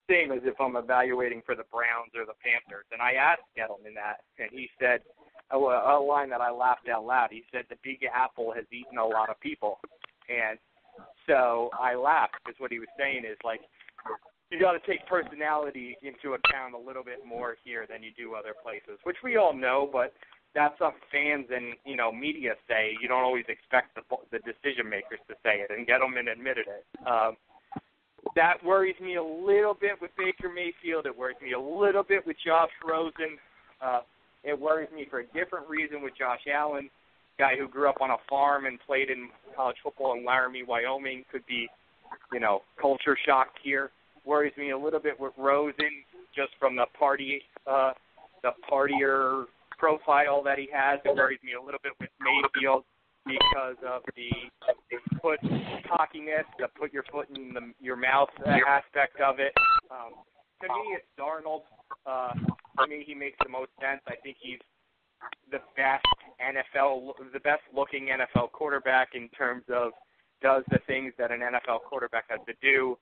same as if I'm evaluating for the Browns or the Panthers. And I asked Gettleman that, and he said a line that I laughed out loud. He said, the Big Apple has eaten a lot of people. And so I laughed, because what he was saying is, like, you got to take personality into account a little bit more here than you do other places, which we all know, but that's what fans and, media say. You don't always expect the decision makers to say it, and Gettleman admitted it. That worries me a little bit with Baker Mayfield. It worries me a little bit with Josh Rosen. It worries me for a different reason with Josh Allen, guy who grew up on a farm and played in college football in Laramie, Wyoming, could be, culture shocked here. Worries me a little bit with Rosen, just from the partier profile that he has. It worries me a little bit with Mayfield because of the foot cockiness, the put your foot in your mouth aspect of it. To me, it's Darnold. To me, he makes the most sense. I think he's the best looking NFL quarterback in terms of does the things that an NFL quarterback has to do.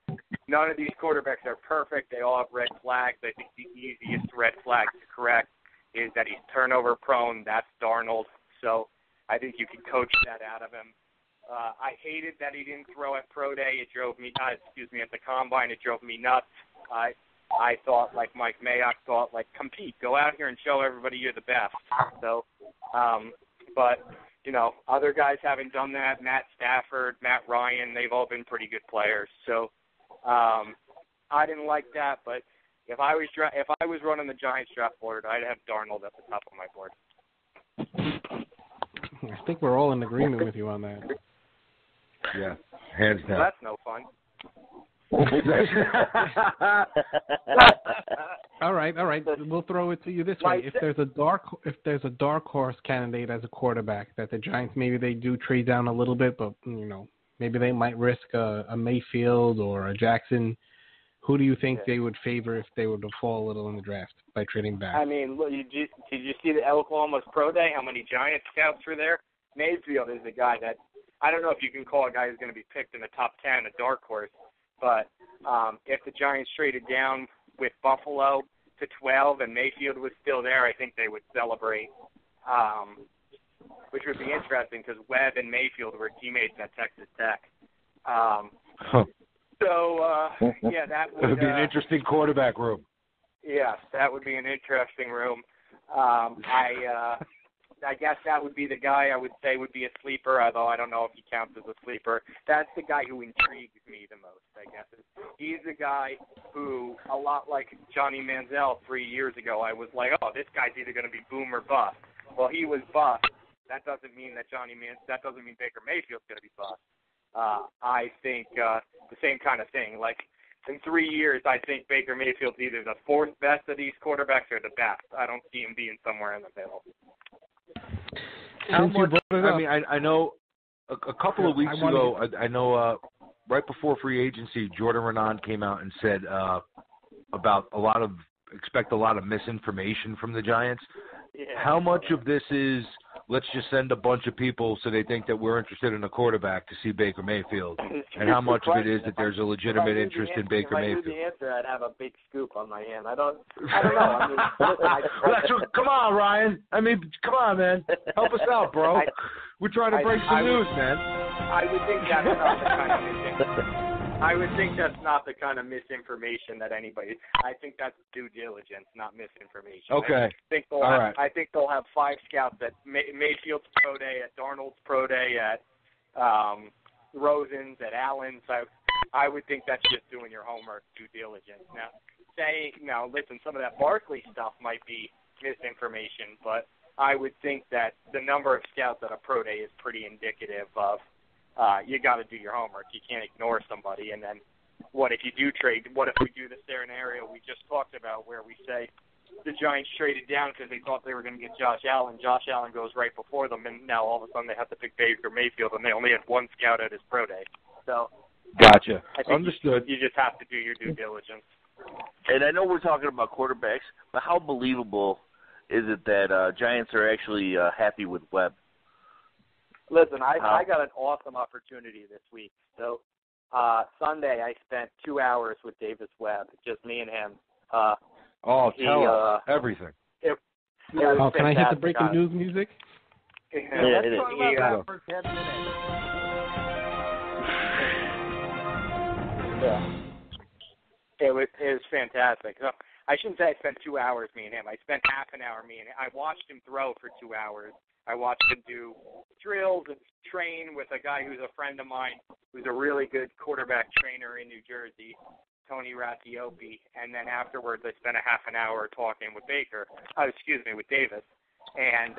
None of these quarterbacks are perfect. They all have red flags. I think the easiest red flag to correct is that he's turnover prone. That's Darnold. So I think you can coach that out of him. I hated that he didn't throw at Pro Day. It drove me nuts. At the Combine, it drove me nuts. I thought, like Mike Mayock thought, like, compete. Go out here and show everybody you're the best. So, but, other guys haven't done that. Matt Stafford, Matt Ryan, they've all been pretty good players. So I didn't like that, but if I was running the Giants draft board, I'd have Darnold at the top of my board. I think we're all in agreement with you on that. Yeah, hands down. Well, that's no fun. All right. We'll throw it to you this way: if there's a dark horse candidate as a quarterback that the Giants maybe they do trade down a little bit, but maybe they might risk a Mayfield or a Jackson. Who do you think they would favor if they were to fall a little in the draft by trading back? I mean, look, did you see the Oklahoma's Pro Day? How many Giants scouts were there? Mayfield is the guy that I don't know if you can call a guy who's going to be picked in the top 10 a dark horse. But if the Giants traded down with Buffalo to 12 and Mayfield was still there, I think they would celebrate, which would be interesting because Webb and Mayfield were teammates at Texas Tech. Yeah, that would be an interesting quarterback room. Yes, that would be an interesting room. I guess that would be the guy I would say would be a sleeper, although I don't know if he counts as a sleeper. That's the guy who intrigues me the most, I guess. He's the guy who, a lot like Johnny Manziel 3 years ago, I was like, oh, this guy's either going to be boom or bust. Well, he was bust. That doesn't mean that Baker Mayfield's going to be bust. I think the same kind of thing. Like, in 3 years, I think Baker Mayfield's either the fourth best of these quarterbacks or the best. I don't see him being somewhere in the middle. How much? I mean, I know a couple of weeks ago. I know right before free agency, Jordan Renan came out and said about expect a lot of misinformation from the Giants. Yeah. How much of this is let's just send a bunch of people so they think that we're interested in a quarterback to see Baker Mayfield, and how much of it is that there's a legitimate interest in Baker Mayfield? If I knew the answer, I'd have a big scoop on my hand. I don't know. I mean, listen, come on, Ryan. I mean, come on, man. Help us out, bro. We're trying to break some news, man. I would think that's not the kind of misinformation. I would think that's not the kind of misinformation that anybody. I think that's due diligence, not misinformation. Okay. I think they'll have 5 scouts at Mayfield's pro day, at Darnold's pro day, at Rosen's, at Allen's. I would think that's just doing your homework, due diligence. Now, listen, some of that Barkley stuff might be misinformation, but I would think that the number of scouts at a pro day is pretty indicative of. You got to do your homework. You can't ignore somebody. And then what if you do trade? What if we do the scenario we just talked about where we say the Giants traded down because they thought they were going to get Josh Allen. Josh Allen goes right before them, and now all of a sudden they have to pick Baker Mayfield, and they only had 1 scout at his pro day. So, gotcha. Understood. You just have to do your due diligence. And I know we're talking about quarterbacks, but how believable is it that Giants are actually happy with Webb? Listen, I got an awesome opportunity this week. So Sunday I spent 2 hours with Davis Webb, just me and him. Tell us everything. Can I hit the breaking news music? Let's talk about that for 10 minutes. It was fantastic. So, I shouldn't say I spent 2 hours, me and him. I spent half an hour, me and him. I watched him throw for 2 hours. I watched him do drills and train with a guy who's a friend of mine, who's a really good quarterback trainer in New Jersey, Tony Rasiopi. And then afterwards, I spent a half an hour talking with with Davis. And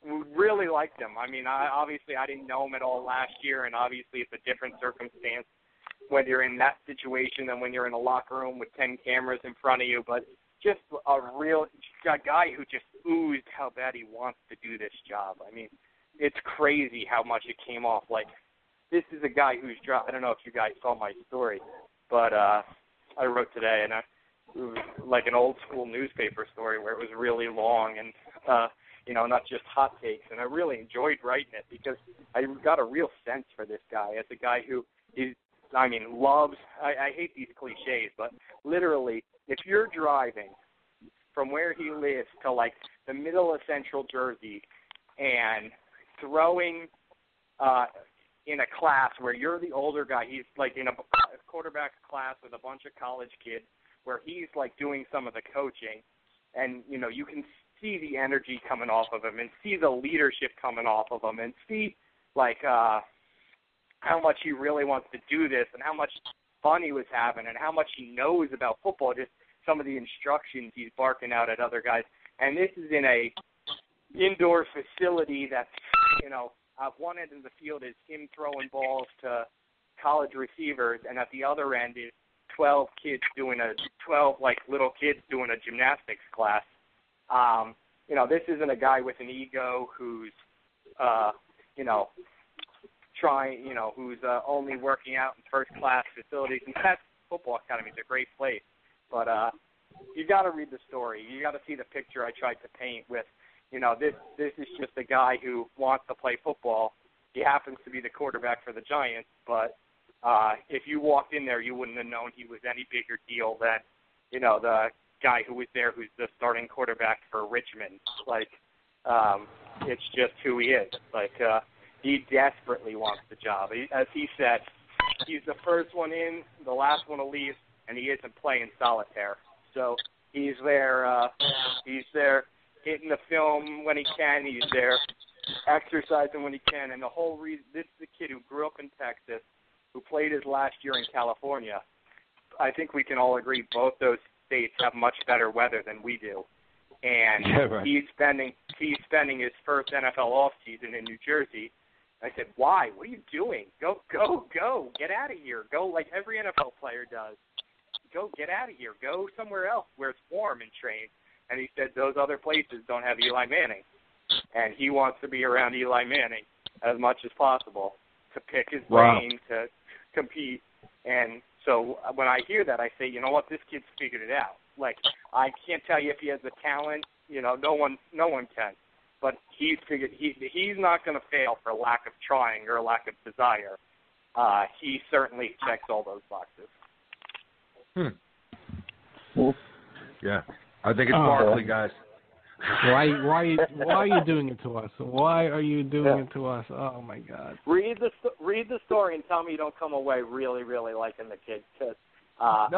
we really liked him. I mean, obviously I didn't know him at all last year, and obviously it's a different circumstance when you're in that situation than when you're in a locker room with 10 cameras in front of you. But just a guy who just oozed how bad he wants to do this job. I mean, it's crazy how much it came off. Like, this is a guy who's dropped. I don't know if you guys saw my story, but I wrote today, and it was like an old school newspaper story where it was really long and, not just hot takes. And I really enjoyed writing it because I got a real sense for this guy as a guy who loves, I hate these cliches, but literally, if you're driving from where he lives to, like, the middle of central Jersey and throwing in a class where you're the older guy, he's, like, in a quarterback class with a bunch of college kids where he's, like, doing some of the coaching, and, you can see the energy coming off of him and see the leadership coming off of him and see, like, how much he really wants to do this and how much fun he was having and how much he knows about football, just some of the instructions he's barking out at other guys. And this is in a indoor facility that's, at one end of the field is him throwing balls to college receivers, and at the other end is 12 little kids doing a gymnastics class. This isn't a guy with an ego who's, who's only working out in first-class facilities. And that football academy is a great place. But you got to read the story. You got to see the picture I tried to paint with, this is just a guy who wants to play football. He happens to be the quarterback for the Giants, but if you walked in there, you wouldn't have known he was any bigger deal than, the guy who was there who's the starting quarterback for Richmond. Like, it's just who he is. Like, he desperately wants the job. As he said, he's the first one in, the last one to leave, and he isn't playing solitaire. So he's there hitting the film when he can. He's there exercising when he can. And the whole reason, this is a kid who grew up in Texas, who played his last year in California. I think we can all agree both those states have much better weather than we do. And he's spending his first NFL offseason in New Jersey. I said, why? What are you doing? Go. Get out of here. Go like every NFL player does. Go get out of here. Go somewhere else where it's warm and train. And he said those other places don't have Eli Manning. And he wants to be around Eli Manning as much as possible to pick his brain, to compete. And so when I hear that, I say, you know what, this kid's figured it out. Like, I can't tell you if he has the talent. No one can. But he's figured he's not going to fail for lack of trying or lack of desire. He certainly checks all those boxes. Yeah, I think it's Barkley, guys. Why are you doing it to us? Why are you doing it to us? Oh my God! Read the story and tell me you don't come away really, really liking the kid. I'm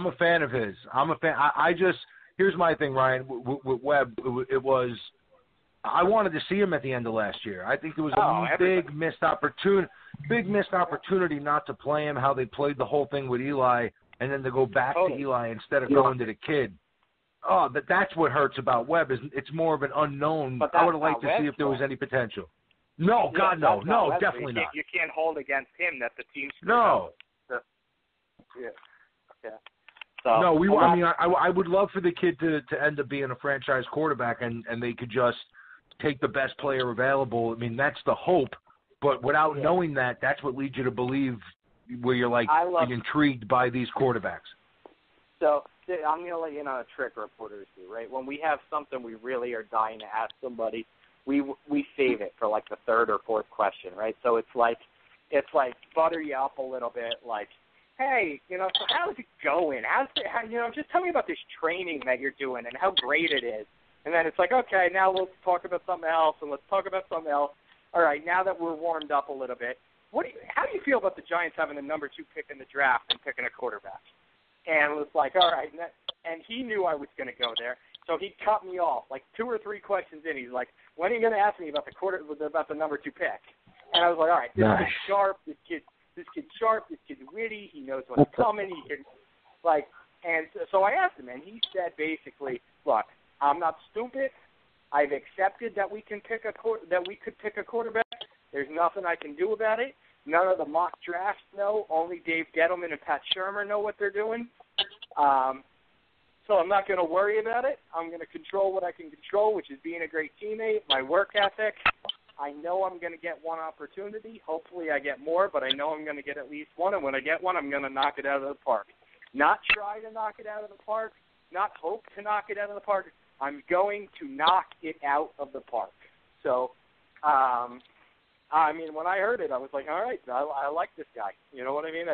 a fan of his. I'm a fan. I just here's my thing, Ryan. With Webb, it was I wanted to see him at the end of last year. I think it was a big missed opportunity not to play him how they played the whole thing with Eli, and then to go back to Eli instead of going to the kid. Oh, that's what hurts about Webb is it's more of an unknown. I would have liked to see if there was any potential. No, God, no, definitely not. You can't hold against him that the team's no. So, no, I would love for the kid to end up being a franchise quarterback, and they could just take the best player available. I mean, that's the hope. But without knowing that, that's what leads you to believe where you're like intrigued by these quarterbacks. So I'm going to let you know a trick reporters do, right? When we have something we really are dying to ask somebody, we save it for like the third or fourth question, right? So it's like butter you up a little bit, like, hey, so how's it going? Just tell me about this training that you're doing and how great it is. And then it's like, okay, now let's talk about something else, and let's talk about something else. All right, now that we're warmed up a little bit, how do you feel about the Giants having the number 2 pick in the draft and picking a quarterback? And it was like, all right, and he knew I was going to go there, so he cut me off like 2 or 3 questions in. He's like, when are you going to ask me about the number 2 pick? And I was like, all right, this kid's sharp, this kid's sharp, this kid's witty, he knows what's coming, and so I asked him, and he said basically, look, I'm not stupid. I've accepted that we could pick a quarterback. There's nothing I can do about it. None of the mock drafts know. Only Dave Gettleman and Pat Shurmur know what they're doing. So I'm not going to worry about it. I'm going to control what I can control, which is being a great teammate, my work ethic. I know I'm going to get one opportunity. Hopefully I get more, but I know I'm going to get at least one. And when I get one, I'm going to knock it out of the park. Not try to knock it out of the park. Not hope to knock it out of the park. I'm going to knock it out of the park. So, when I heard it, I was like, all right, I like this guy. You know what I mean?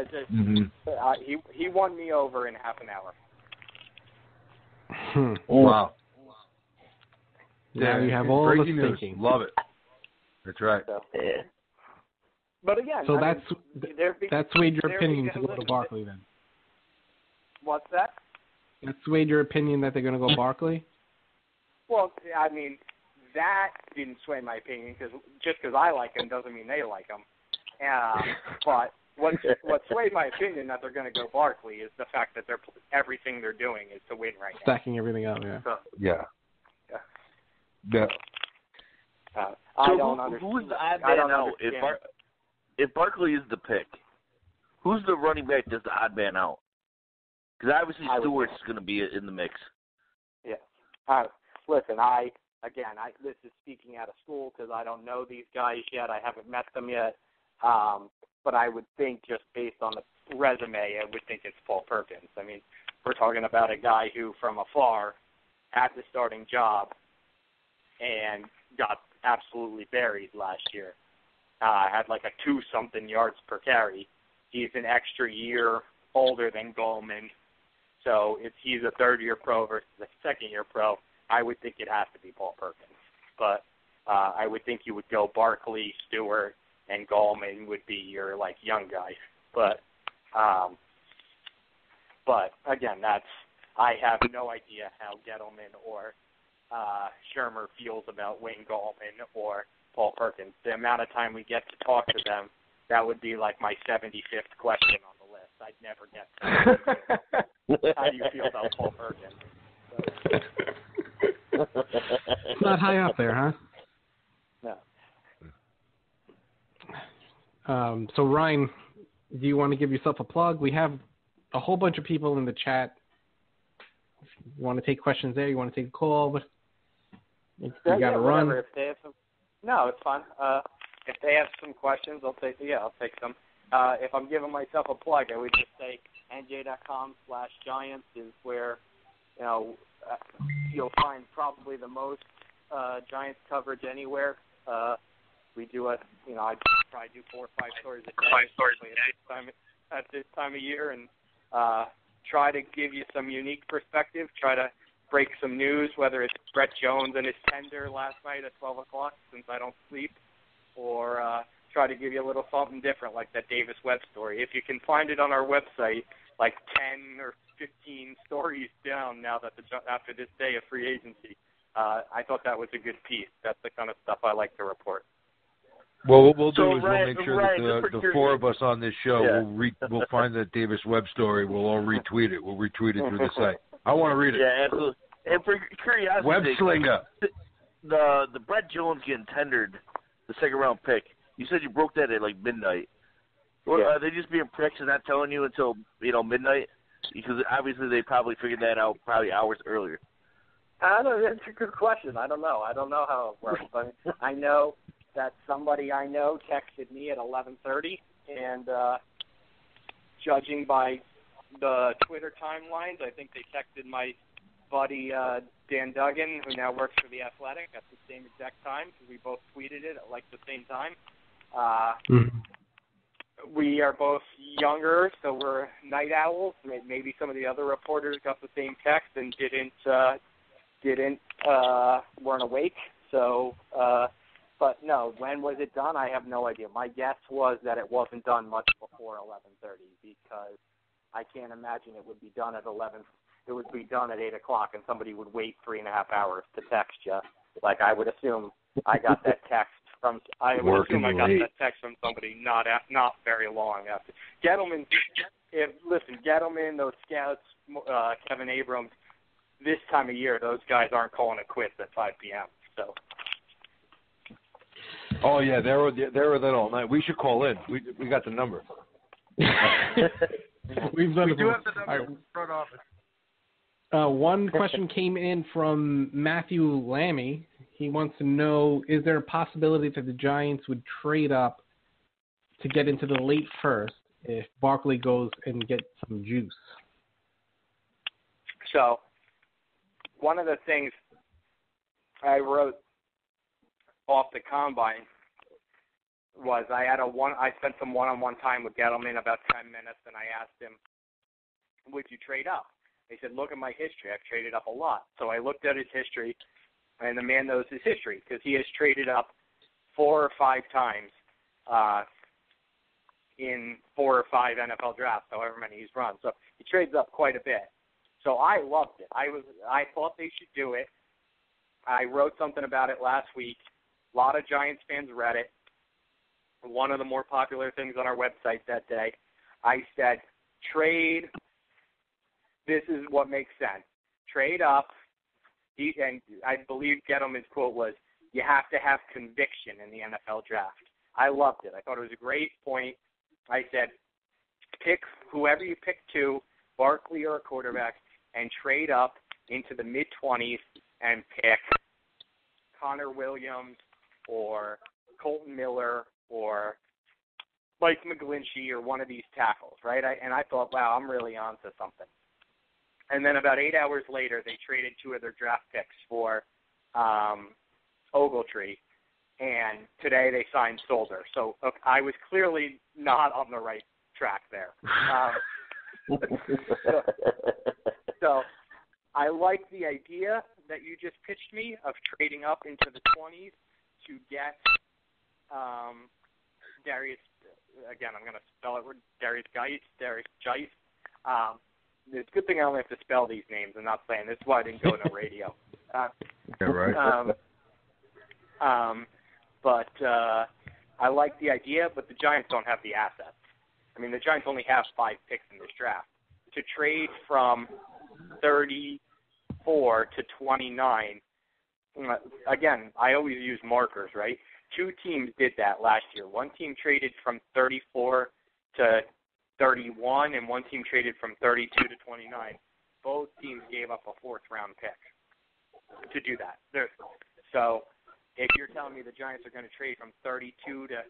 He won me over in half an hour. Wow. Now you have all the thinking. Love it. That's right. So, but again, so that swayed your opinion to go to Barkley then. What's that? That swayed your opinion that they're going to go Barkley? Well, that didn't sway my opinion because I like him doesn't mean they like him. But what swayed my opinion that they're going to go Barkley is the fact that everything they're doing is to win right now. Stacking everything up, yeah. So, yeah. I don't understand. Who's the odd man out? If Barkley is the pick, who's the running back that's the odd man out? Because obviously Stewart's going to be in the mix. Yeah. Listen, this is speaking out of school because I don't know these guys yet. I haven't met them yet. But I would think just based on the resume, I would think it's Paul Perkins. I mean, we're talking about a guy who from afar had the starting job and got absolutely buried last year. had like a 2-something yards per carry. He's an extra year older than Goldman. So if he's a third-year pro versus a second-year pro, I would think it has to be Paul Perkins. But I would think you would go Barkley, Stewart, and Goldman would be your, like, young guy. But again, I have no idea how Gettleman or Shermer feels about Wayne Goldman or Paul Perkins. The amount of time we get to talk to them, that would be like my 75th question on the list. I'd never get to how do you feel about Paul Perkins? It's not high up there, huh? No. So, Ryan, do you want to give yourself a plug? We have a whole bunch of people in the chat. You want to take questions there? You want to take a call? But you got to run. If they have some, no, it's fine. If they have some questions, I'll take some. If I'm giving myself a plug, I would just say nj.com/Giants is where you'll find probably the most Giants coverage anywhere. We do I probably do 4 or 5 stories a day at this time of year, and try to give you some unique perspective. Try to break some news, whether it's Brett Jones and his tender last night at 12 o'clock since I don't sleep, or try to give you a little something different like that Davis Webb story. If you can find it on our website, like 10 or 15 stories down now that after this day of free agency, I thought that was a good piece. That's the kind of stuff I like to report. Well, what we'll do is we'll make sure that the 4 of us on this show we'll find the Davis Webb story. We'll all retweet it. We'll retweet it through the site. I want to read it. Yeah, absolutely. And for curiosity, Web Slinger. The Brett Jones getting tendered the second round pick. You said you broke that at like midnight. Well, are they just being pricks and not telling you until midnight? Because obviously they probably figured that out probably hours earlier. I don't know. That's a good question. I don't know. I don't know how it works. But I know that somebody I know texted me at 11:30, and judging by the Twitter timelines, I think they texted my buddy Dan Duggan, who now works for The Athletic, at the same exact time, because we both tweeted it at like the same time. We are both younger, so we're night owls. Maybe some of the other reporters got the same text and weren't awake. So, but no, when was it done? I have no idea. My guess was that it wasn't done much before 11:30, because I can't imagine it would be done at 11. It would be done at 8 o'clock, and somebody would wait 3.5 hours to text you. Like, I would assume I got that text from. I would assume I got that text from somebody not very long after. Gettleman, Gettleman, those scouts, Kevin Abrams. This time of year, those guys aren't calling it quits at 5 p.m. So. Oh yeah, they were that all night. We should call in. We got the number. We do have the number in front office. One question came in from Matthew Lammy. He wants to know, is there a possibility that the Giants would trade up to get into the late first if Barkley goes and gets some juice? So, one of the things I wrote off the combine was I spent some one-on-one time with Gettleman, about 10 minutes, and I asked him, would you trade up? He said, look at my history. I've traded up a lot. So I looked at his history, and the man knows his history because he has traded up 4 or 5 times in 4 or 5 NFL drafts, however many he's run. So he trades up quite a bit. So I loved it. I thought they should do it. I wrote something about it last week. A lot of Giants fans read it. One of the more popular things on our website that day, I said, trade. This is what makes sense. Trade up. And I believe Gettleman's quote was, you have to have conviction in the NFL draft. I loved it. I thought it was a great point. I said, pick whoever you pick to, Barkley or a quarterback, and trade up into the mid-20s and pick Connor Williams or Colton Miller or Mike McGlinchey or one of these tackles, right? And I thought, wow, I'm really on to something. And then about 8 hours later, they traded 2 of their draft picks for Ogletree. and today they signed Solder. So I was clearly not on the right track there. So I like the idea that you just pitched me of trading up into the 20s to get Darius. Again, I'm going to spell it. Darius Geis. It's a good thing I only have to spell these names. I'm not saying this is why I didn't go on the radio. Yeah, right. But I like the idea, but the Giants don't have the assets. I mean, the Giants only have 5 picks in this draft. To trade from 34 to 29, again, I always use markers, right? 2 teams did that last year. One team traded from 34 to 31, and one team traded from 32 to 29. Both teams gave up a 4th-round pick to do that. So if you're telling me the Giants are going to trade from 32 to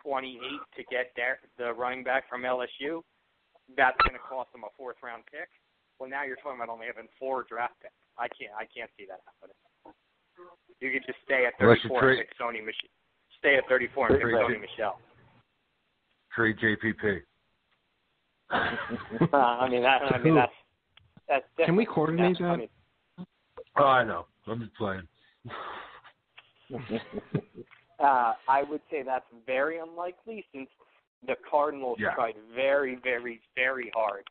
28 to get the running back from LSU, that's going to cost them a 4th-round pick. Well, now you're talking about only having 4 draft picks. I can't see that happening. You could just stay at 34 and pick Sony Michel. Stay at 34 and pick Sony Michel. Trade JPP. That's Can we coordinate that? Oh, I know. I'm just playing. I would say that's very unlikely since the Cardinals tried very, very, very hard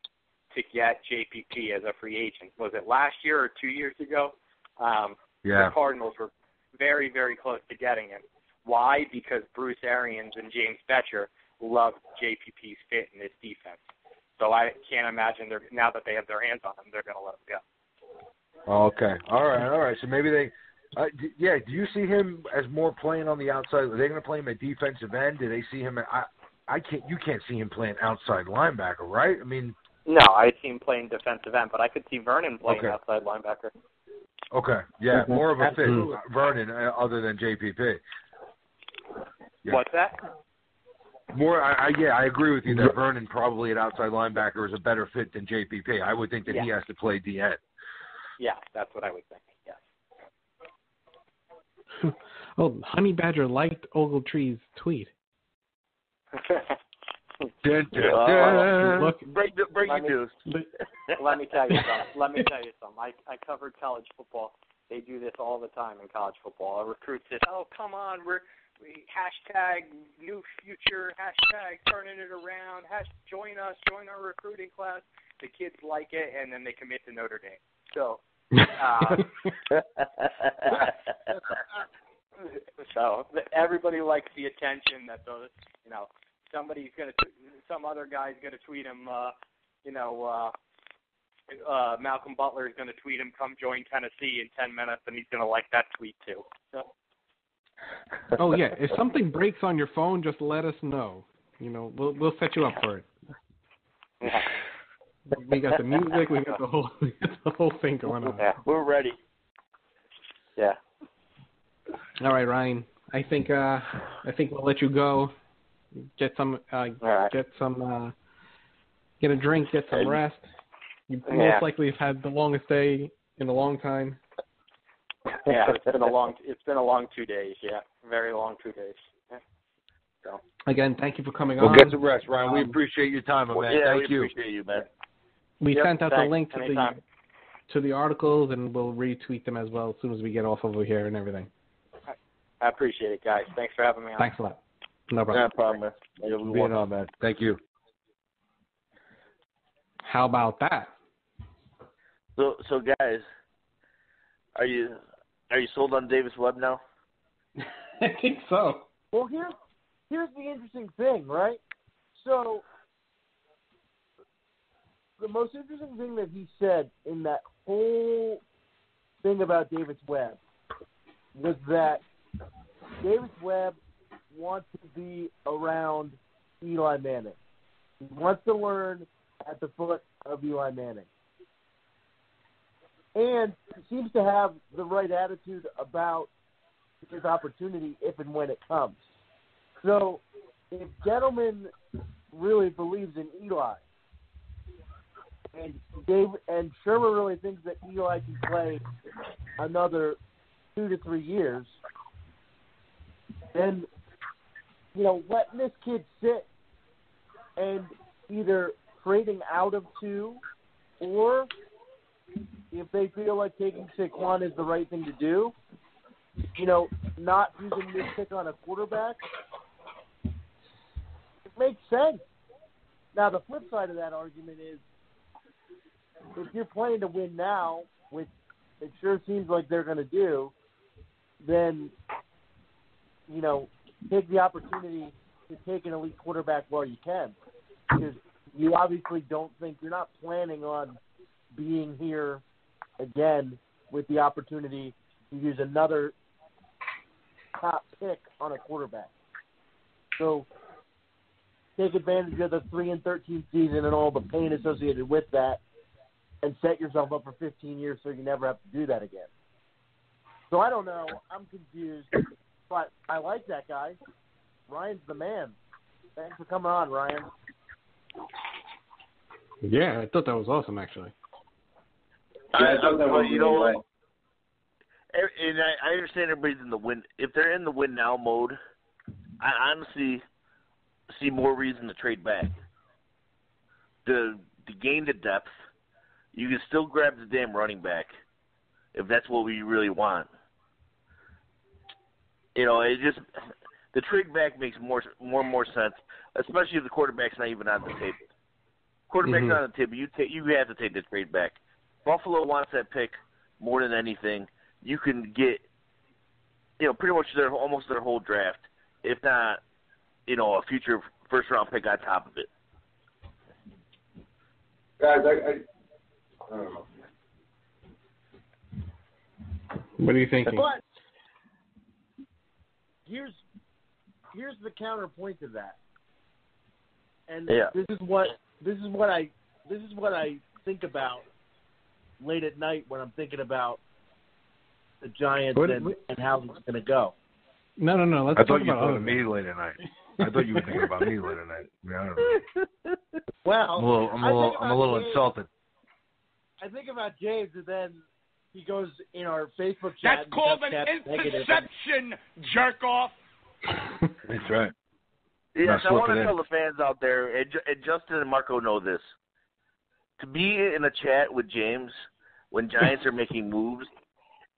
to get JPP as a free agent. Was it last year or 2 years ago? The Cardinals were very, very close to getting him. Why? Because Bruce Arians and James Bettcher loved JPP's fit in this defense. So I can't imagine now that they have their hands on him, they're going to let him go. Okay. All right. So maybe they do you see him as more playing on the outside? Are they going to play him at defensive end? Do they see him you can't see him playing outside linebacker, right? I mean, no, I see him playing defensive end, but I could see Vernon playing outside linebacker. Okay. Yeah, more of a fit, Vernon, other than JPP. Yeah. What's that? More, I agree with you that Vernon probably at outside linebacker is a better fit than JPP. I would think that he has to play DN. Yeah, that's what I would think. Yes. Oh, Honey Badger liked Ogletree's tweet. Break your news. Let me tell you something. I covered college football. They do this all the time in college football. A recruit says, "Oh, come on, we hashtag new future, hashtag turning it around, join us, join our recruiting class." The kids like it, and then they commit to Notre Dame. So, so everybody likes the attention that some other guy's gonna tweet him. Malcolm Butler is gonna tweet him, "Come join Tennessee" in 10 minutes, and he's gonna like that tweet too. So. Oh yeah, if something breaks on your phone, just let us know. We'll set you up for it. Yeah. We got the music, we got the whole thing going on. Yeah, we're ready. Yeah. All right, Ryan. I think we'll let you go. Get some get a drink, get some rest. You most likely have had the longest day in a long time. Yeah, it's been a long 2 days. Yeah, very long 2 days. Yeah. So again, thank you for coming on. Well, get some rest, Ryan. We appreciate your time, man. Thank you. We appreciate you, man. We sent out the link to the articles, and we'll retweet them as well as soon as we get off over here and everything. I appreciate it, guys. Thanks for having me on. Thanks a lot. No problem. No problem, man. Being on, man. Thank you. How about that? So guys, are you sold on Davis Webb now? I think so. Well, here's the interesting thing, right? So the most interesting thing that he said in that whole thing about Davis Webb was that Davis Webb wants to be around Eli Manning. He wants to learn at the foot of Eli Manning. And he seems to have the right attitude about his opportunity if and when it comes. So if Gettleman really believes in Eli, and Shermer really thinks that Eli can play another 2 to 3 years, then, letting this kid sit and either trading out of 2 or if they feel like taking Saquon is the right thing to do, not using this pick on a quarterback, it makes sense. Now, the flip side of that argument is if you're playing to win now, which it sure seems like they're going to do, then, take the opportunity to take an elite quarterback while you can. Because you obviously don't think, you're not planning on being here again with the opportunity to use another top pick on a quarterback. So take advantage of the 3-13 season and all the pain associated with that and set yourself up for 15 years so you never have to do that again. So I don't know. I'm confused. But I like that guy. Ryan's the man. Thanks for coming on, Ryan. Yeah, I thought that was awesome, actually. I understand everybody's in the win. If they're in the win now mode, I honestly see more reason to trade back. To gain the depth, you can still grab the damn running back if that's what we really want. It just the trade back makes more and more sense, especially if the quarterback's not even on the table. Quarterback's not on the table. You have to take the trade back. Buffalo wants that pick more than anything. You can get, pretty much almost their whole draft, if not, a future first-round pick on top of it. Guys, I don't know. What are you thinking? But here's the counterpoint to that, and this is what I think about late at night when I'm thinking about the Giants and how it's going to go. No. Let's I talk thought you about were me late at night. I thought you were thinking about me late at night. I don't know. Well, I'm a little insulted. I think about James, and then he goes in our Facebook chat. That's called an interception, jerk off. That's right. Yes, I want to tell the fans out there, and Justin and Marco know this. To be in a chat with James when Giants are making moves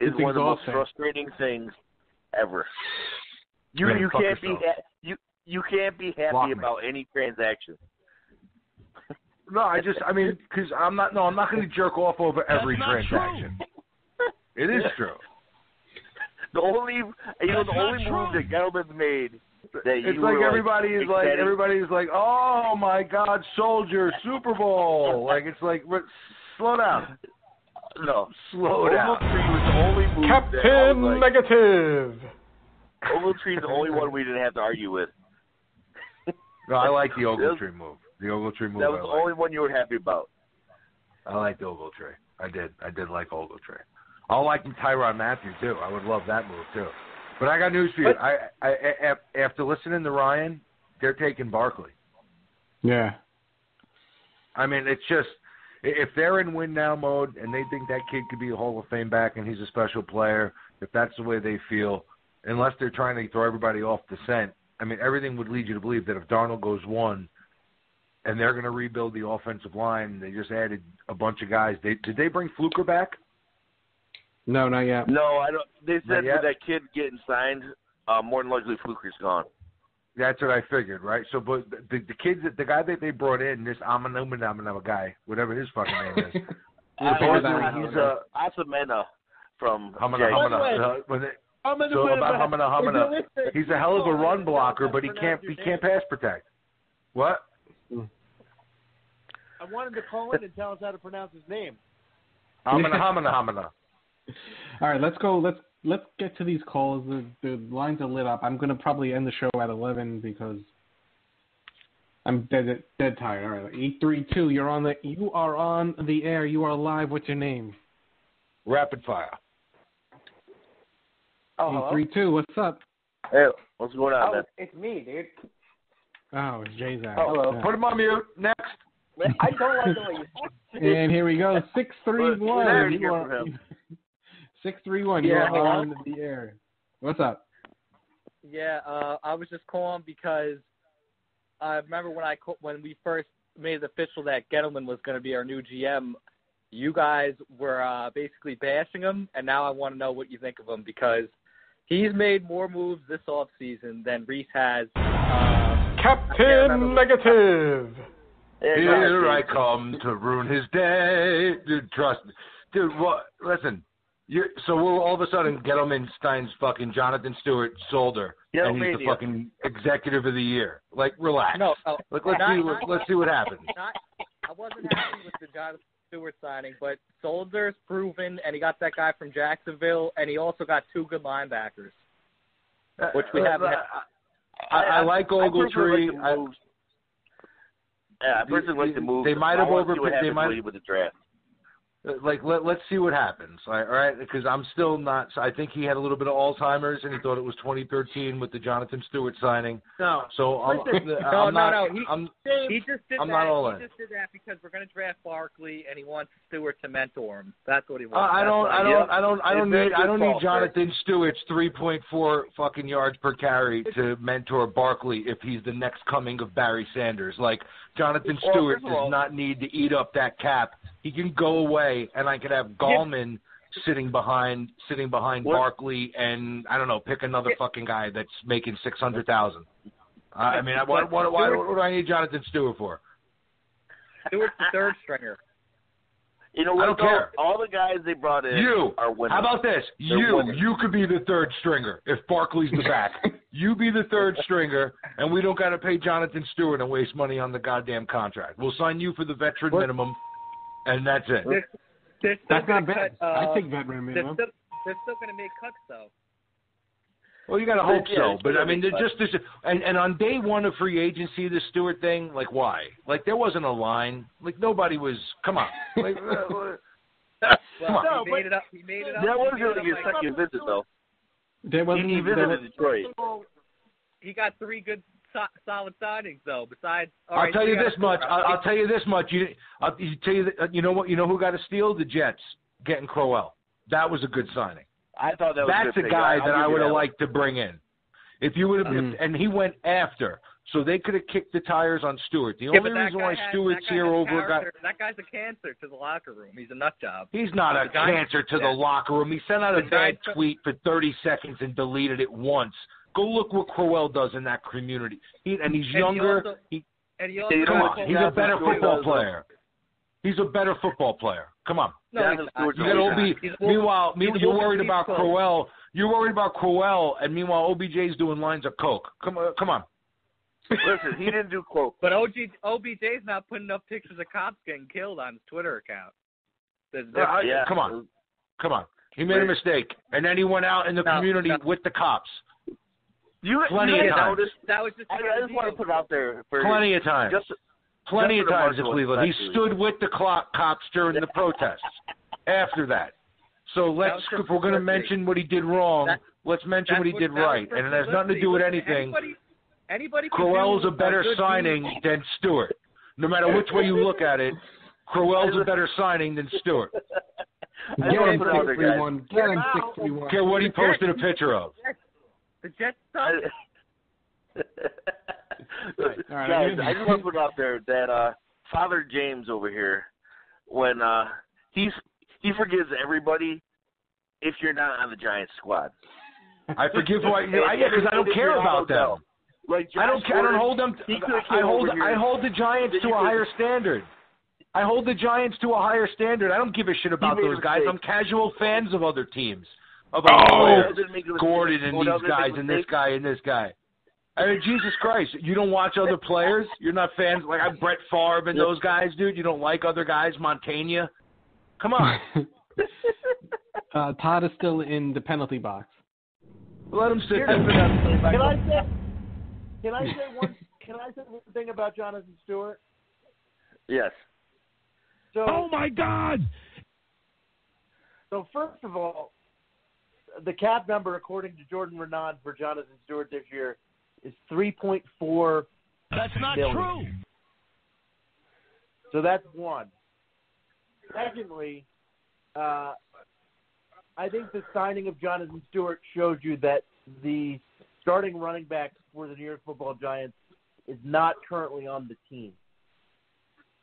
is one of the most frustrating things ever. You can't be you can't be happy about any transaction. No, because I'm not going to jerk off over every transaction. It is true. The only move that Gettleman's made that it's like everybody's like, oh my God, Soldier, Super Bowl. Like it's like, slow down. No, slow down. Captain Negative. Ogletree's the only one we didn't have to argue with. No, I like the Ogletree move. The Ogletree move. That was the only one you were happy about. I like the Ogletree. I did like Ogletree. I like Tyrann Mathieu too. I would love that move too. But I got news for you. I after listening to Ryan, they're taking Barkley. Yeah. I mean, it's just if they're in win now mode and they think that kid could be a Hall of Fame back and he's a special player, if that's the way they feel, unless they're trying to throw everybody off the scent, I mean, everything would lead you to believe that if Darnold goes 1 and they're going to rebuild the offensive line, they just added a bunch of guys. Did they bring Fluker back? No, not yet. No, I don't. They said with that kid getting signed, more than likely Fluker's gone. That's what I figured, right? So, but the kids, the guy that they brought in, this Amana guy, whatever his fucking name is, he's Asamena from Hamana. He's a hell of a run blocker, but he can't pass protect. What? I want him to call in and tell us how to pronounce his name. Hamana. All right, let's go. Let's get to these calls. The lines are lit up. I'm going to probably end the show at 11 because I'm dead tired. All right, 832. You are on the air. You are live. What's your name? Rapid fire. Oh, 832. What's up? Hey, what's going on, man? It's me, dude. Oh, it's Jay's out. Oh, hello. Yeah. Put him on mute. Next. I don't like the way you. And here we go. 631. 631. You are on the air. What's up? Yeah, I was just calling because I remember when we first made it official that Gettleman was going to be our new GM, you guys were basically bashing him, and now I want to know what you think of him because he's made more moves this offseason than Reese has. Captain Negative! Here I come to ruin his day. Dude, trust me. Dude, listen. So we'll all of a sudden Gettleman Stein's fucking Jonathan Stewart Solder, and he's the fucking executive of the year. Like, relax. No, let's see what happens. I wasn't happy with the Jonathan Stewart signing, but Solder's proven, and he got that guy from Jacksonville, and he also got 2 good linebackers, which we haven't had. I like Ogletree. I personally like the move. They might have overpaid. They might with the draft. Like, let's see what happens, all right? Because I'm still not. I think he had a little bit of Alzheimer's, and he thought it was 2013 with the Jonathan Stewart signing. No. So I'm no. He just did I'm that. not all in. He just did that because we're going to draft Barkley, and he wants Stewart to mentor him. That's what he wants. I don't need Jonathan Stewart's 3.4 fucking yards per carry to mentor Barkley if he's the next coming of Barry Sanders. Like, Jonathan Stewart does not need to eat up that cap. He can go away, and I could have Gallman sitting behind Barkley, and I don't know, pick another fucking guy that's making $600,000. I mean, what do I need Jonathan Stewart for? Stewart's the third stringer. You know what? I don't care. All the guys they brought in are winners. How about this? You could be the third stringer if Barkley's the back. You be the third stringer, and we don't got to pay Jonathan Stewart and waste money on the goddamn contract. We'll sign you for the veteran minimum, and that's it. That's not bad. I think veteran minimum. They're still going to make cuts, though. Well, you got to hope so. But, I mean, and on day one of free agency, the Stewart thing, like, why? Like, there wasn't a line. Like, nobody was, come on. Like, come on. He made it up. That wasn't really his second visit, though. He visited Detroit. He got 3 good solid signings, though. Besides, I'll tell you this much. I'll tell you this much. You know what? You know who got a steal? The Jets getting Crowell. That was a good signing. I thought that was that's a guy that I would have liked to bring in. If you would have, and he went after, so they could have kicked the tires on Stewart. The only reason why Stewart's here over a guy. That guy's a cancer to the locker room. He's a nut job. He's not a cancer to the locker room. He sent out a bad tweet for 30 seconds and deleted it once. Go look what Crowell does in that community. He's younger. Come on, he's a better football player. He's a better football player. Come on. No, meanwhile, you're worried about Crowell. You're worried about Crowell, and meanwhile, OBJ's doing lines of coke. Come on. Listen, he didn't do coke. But OBJ's not putting up pictures of cops getting killed on his Twitter account. Come on. He made a mistake, and then he went out in the community with the cops. Plenty of times. I just want to put it out there. Plenty of times. Plenty of times in Cleveland. He stood with the cops during the protests after that. So if we're going to mention what he did wrong, let's mention what he did right. And it has nothing to do with anything. Crowell's a better signing than Stewart. No matter which way you look at it, Crowell's a better signing than Stewart. Get him 631. Get him 631. Care what he posted a picture of. The Jets suck. Guys, I just want to put out there that Father James over here, when he forgives everybody if you're not on the Giants squad. I forgive because I don't care about them. Like I don't hold them. I hold the Giants to a higher standard. I hold the Giants to a higher standard. I don't give a shit about those guys. I'm casual fans of other teams, of other players. Gordon and these guys and this guy and this guy. I mean, Jesus Christ, you don't watch other players? You're not fans like I'm Brett Favre and those guys, dude? You don't like other guys, Montaigne? Come on. Todd is still in the penalty box. Let him sit there. Can I say one thing about Jonathan Stewart? Yes. So, oh my God! So first of all, the cap number, according to Jordan Renaud for Jonathan Stewart this year, is $3.4 That's not million. true. So that's one. Secondly, I think the signing of Jonathan Stewart showed you that the starting running back for the New York Football Giants is not currently on the team.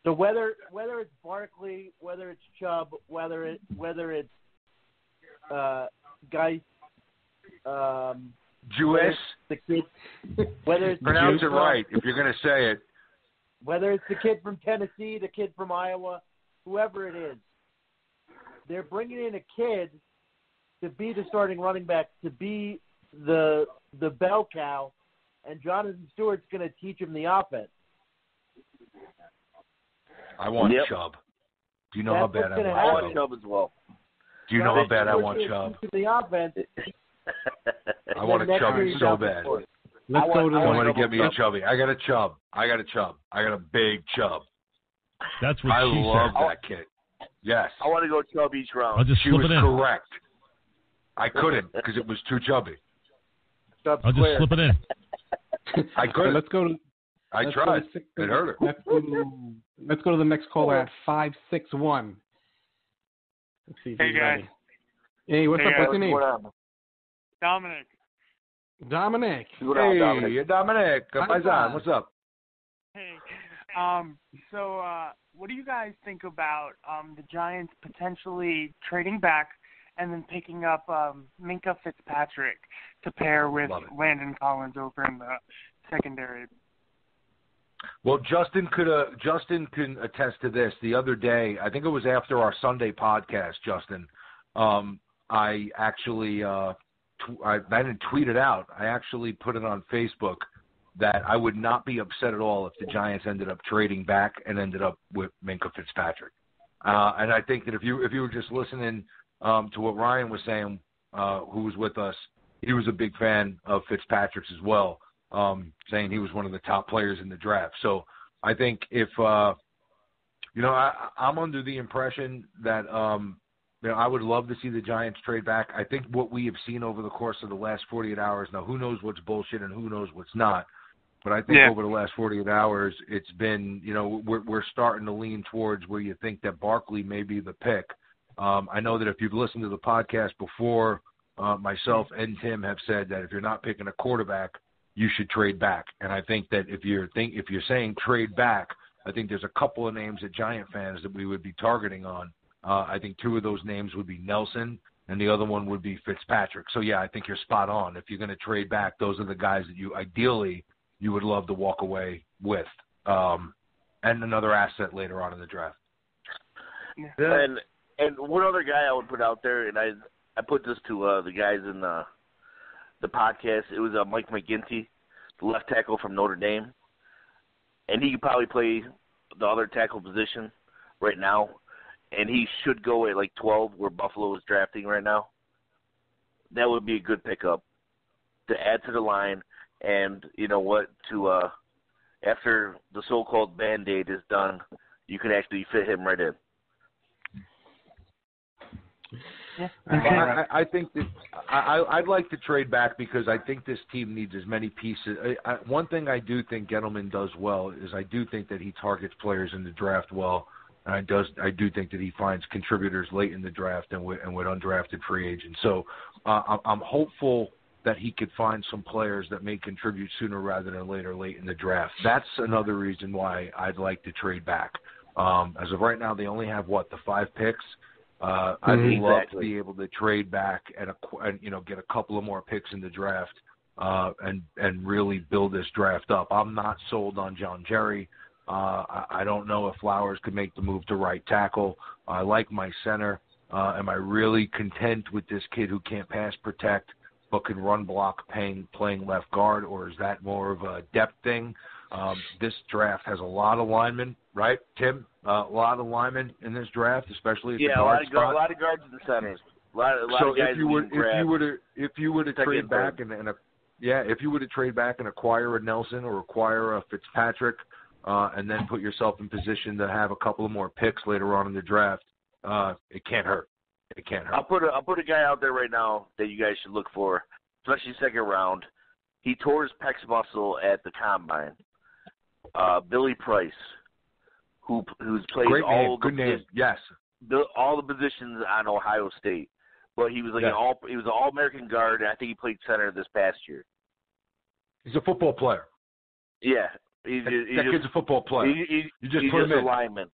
So whether it's Barkley, whether it's Chubb, whether it's Geis, Jewish, the kid, whether it's pronounce it right if you're going to say it. Whether it's the kid from Tennessee, the kid from Iowa, whoever it is, they're bringing in a kid to be the starting running back, to be the bell cow, and Jonathan Stewart's going to teach him the offense. I want Chubb. Do you know how bad I want Chubb as well? Do you know how bad I want Chubb? The offense. I want a Chubby so bad. Somebody get me a Chubby. I got a Chubb. I got a big Chubb. That's what I she love said. that kid. Yes. I want to go Chubb each round. I'll just she slip was it in. correct. I couldn't because it was too chubby. I'll just slip it in. I couldn't. Let's go to. I tried. It hurt her. Let's go to the next caller at 561. Let's see if Hey he's guys. ready. Hey, what's up? What's your name? Dominic. Dominic. Hey, Dominic. Paisan, what's up? Hey. So what do you guys think about the Giants potentially trading back and then picking up Minkah Fitzpatrick to pair with Landon Collins over in the secondary? Well, Justin can attest to this. The other day, I think it was after our Sunday podcast, Justin, I actually I didn't tweet it out. I actually put it on Facebook that I would not be upset at all if the Giants ended up trading back and ended up with Minkah Fitzpatrick. And I think that if you were just listening to what Ryan was saying, who was with us, he was a big fan of Fitzpatrick's as well, saying he was one of the top players in the draft. So I think if I'm under the impression that I would love to see the Giants trade back. I think what we have seen over the course of the last 48 hours, now who knows what's bullshit and who knows what's not, but I think over the last 48 hours, it's been, we're starting to lean towards where you think that Barkley may be the pick. I know that if you've listened to the podcast before, myself and Tim have said that if you're not picking a quarterback, you should trade back. And I think that if you're saying trade back, I think there's a couple of names that Giant fans that we would be targeting on. I think two of those names would be Nelson, and the other one would be Fitzpatrick. So, yeah, I think you're spot on. If you're going to trade back, those are the guys that you ideally you would love to walk away with, and another asset later on in the draft. And one other guy I would put out there, and I put this to the guys in the podcast. It was Mike McGinty, the left tackle from Notre Dame, and he could probably play the other tackle position right now. And he should go at like 12 where Buffalo is drafting right now. That would be a good pickup to add to the line. And you know what? After the so-called Band-Aid is done, you can actually fit him right in. I think that I'd like to trade back because I think this team needs as many pieces. One thing I do think Gettleman does well is I do think that he targets players in the draft well. And I do think that he finds contributors late in the draft and with undrafted free agents. So I'm hopeful that he could find some players that may contribute sooner rather than later, late in the draft. That's another reason why I'd like to trade back. As of right now, they only have the 5 picks. I'd love to be able to trade back and get a couple of more picks in the draft and really build this draft up. I'm not sold on John Jerry. I don't know if Flowers could make the move to right tackle. I like my center. Am I really content with this kid who can't pass protect but can run block playing left guard, or is that more of a depth thing? This draft has a lot of linemen, right, Tim? A lot of linemen in this draft, especially at the guard spot. A lot of guards in the centers. A lot so of guys if you were to trade back if you were to trade back and acquire a Nelson or acquire a Fitzpatrick, and then put yourself in position to have a couple of more picks later on in the draft, it can't hurt. It can't hurt. I'll put a guy out there right now that you guys should look for, especially second round. He tore his pec muscle at the combine. Billy Price, who's played all the positions on Ohio State, but he was he was an All-American guard, and I think he played center this past year. He's a football player. Yeah. That kid's a football player. You just put him in. He's a lineman.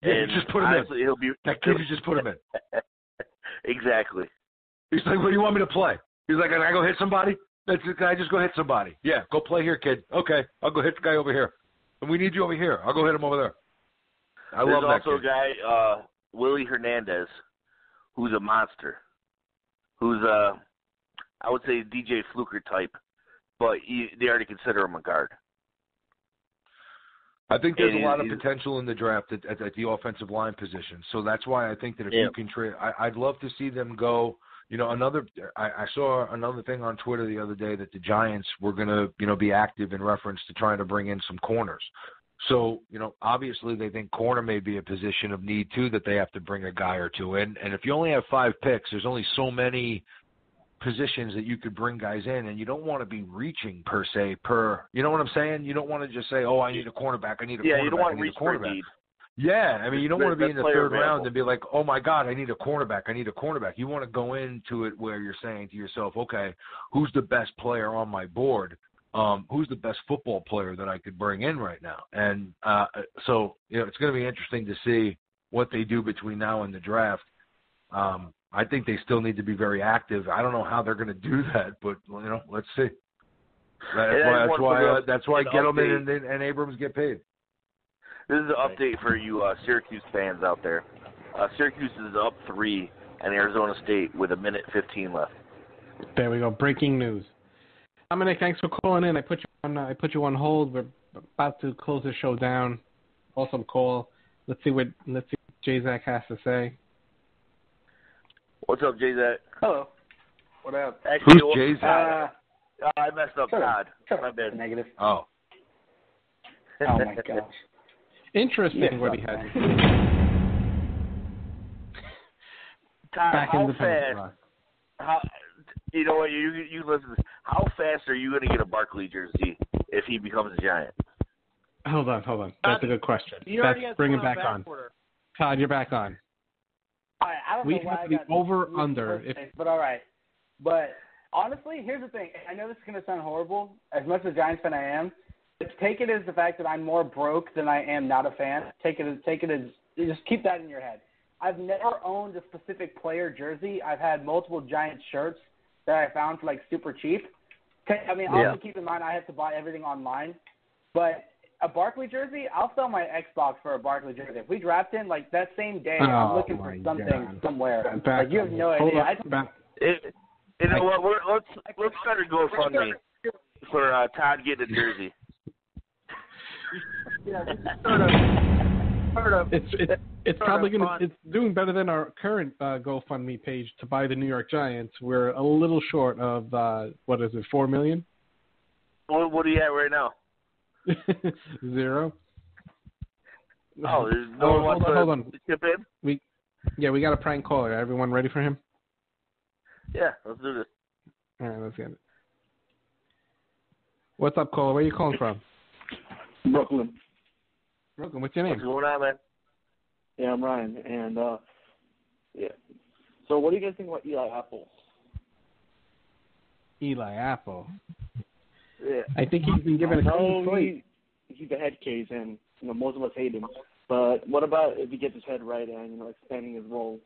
Yeah, you just put him honestly, in. That kid, you just put him in. Exactly. He's like, what do you want me to play? He's like, can I go hit somebody? Can I just go hit somebody? Yeah, go play here, kid. Okay, I'll go hit the guy over here. And we need you over here. I'll go hit him over there. I love that kid. There's also a guy, Willie Hernandez, who's a monster. Who's I would say DJ Fluker type, but they already consider him a guard. I think there's a lot of potential in the draft at the offensive line position. So that's why I think that if you can trade, I'd love to see them go. I saw another thing on Twitter the other day that the Giants were going to, be active in reference to trying to bring in some corners. So, obviously they think corner may be a position of need too, that they have to bring a guy or two in. And if you only have 5 picks, there's only so many positions that you could bring guys in, and you don't want to be reaching per se you know what I'm saying? You don't want to just say, oh, I need a cornerback. I need a cornerback. Yeah, you don't want to reach for need. Yeah, I mean, you don't want to be in the third available. round and be like, oh, my God, I need a cornerback. You want to go into it where you're saying to yourself, okay, who's the best player on my board? Who's the best football player that I could bring in right now? And so, it's going to be interesting to see what they do between now and the draft. I think they still need to be very active. I don't know how they're going to do that, but, let's see. That's why Gettleman and Abrams get paid. This is an update for you Syracuse fans out there. Syracuse is up 3 and Arizona State with 1:15 left. There we go. Breaking news. Dominic, thanks for calling in. I put you on hold. We're about to close the show down. Awesome call. Let's see what J-Zac has to say. What's up, J-Zac? Hello. What up? Actually, who's J-Zac? I messed up Todd. My bad. Negative. Oh. Oh, my gosh. Interesting what he had. Todd, how fast? You know what? You listen to this. How fast are you going to get a Barkley jersey if he becomes a Giant? Hold on. That's a good question. Bring him back on. Todd, you're back on. All right, I don't know why have the over-under. But all right. But honestly, here's the thing. I know this is going to sound horrible. As much as a Giants fan I am, take it as the fact that I'm more broke than I am not a fan. Take it as just keep that in your head. I've never owned a specific player jersey. I've had multiple Giants shirts that I found for super cheap. I mean, also keep in mind I have to buy everything online. But a Barkley jersey, I'll sell my Xbox for a Barkley jersey. If we draft him that same day, I'm looking for something somewhere. You have no idea. You know what? Let's start a GoFundMe for Todd getting a jersey. It's probably it's doing better than our current GoFundMe page to buy the New York Giants. We're a little short of $4 million? What are you at right now? 0. Oh, there's no one hold on. Chip in? We got a prank caller. Everyone ready for him? Yeah, let's do this. All right, let's get it. What's up, caller? Where are you calling from? Brooklyn. What's your name? What's going on, man? Yeah, I'm Ryan. And, so what do you guys think about Eli Apple? Eli Apple? Yeah. I think he's been given a clean slate. He's a head case, and, most of us hate him. But what about if he gets his head right and, expanding his role?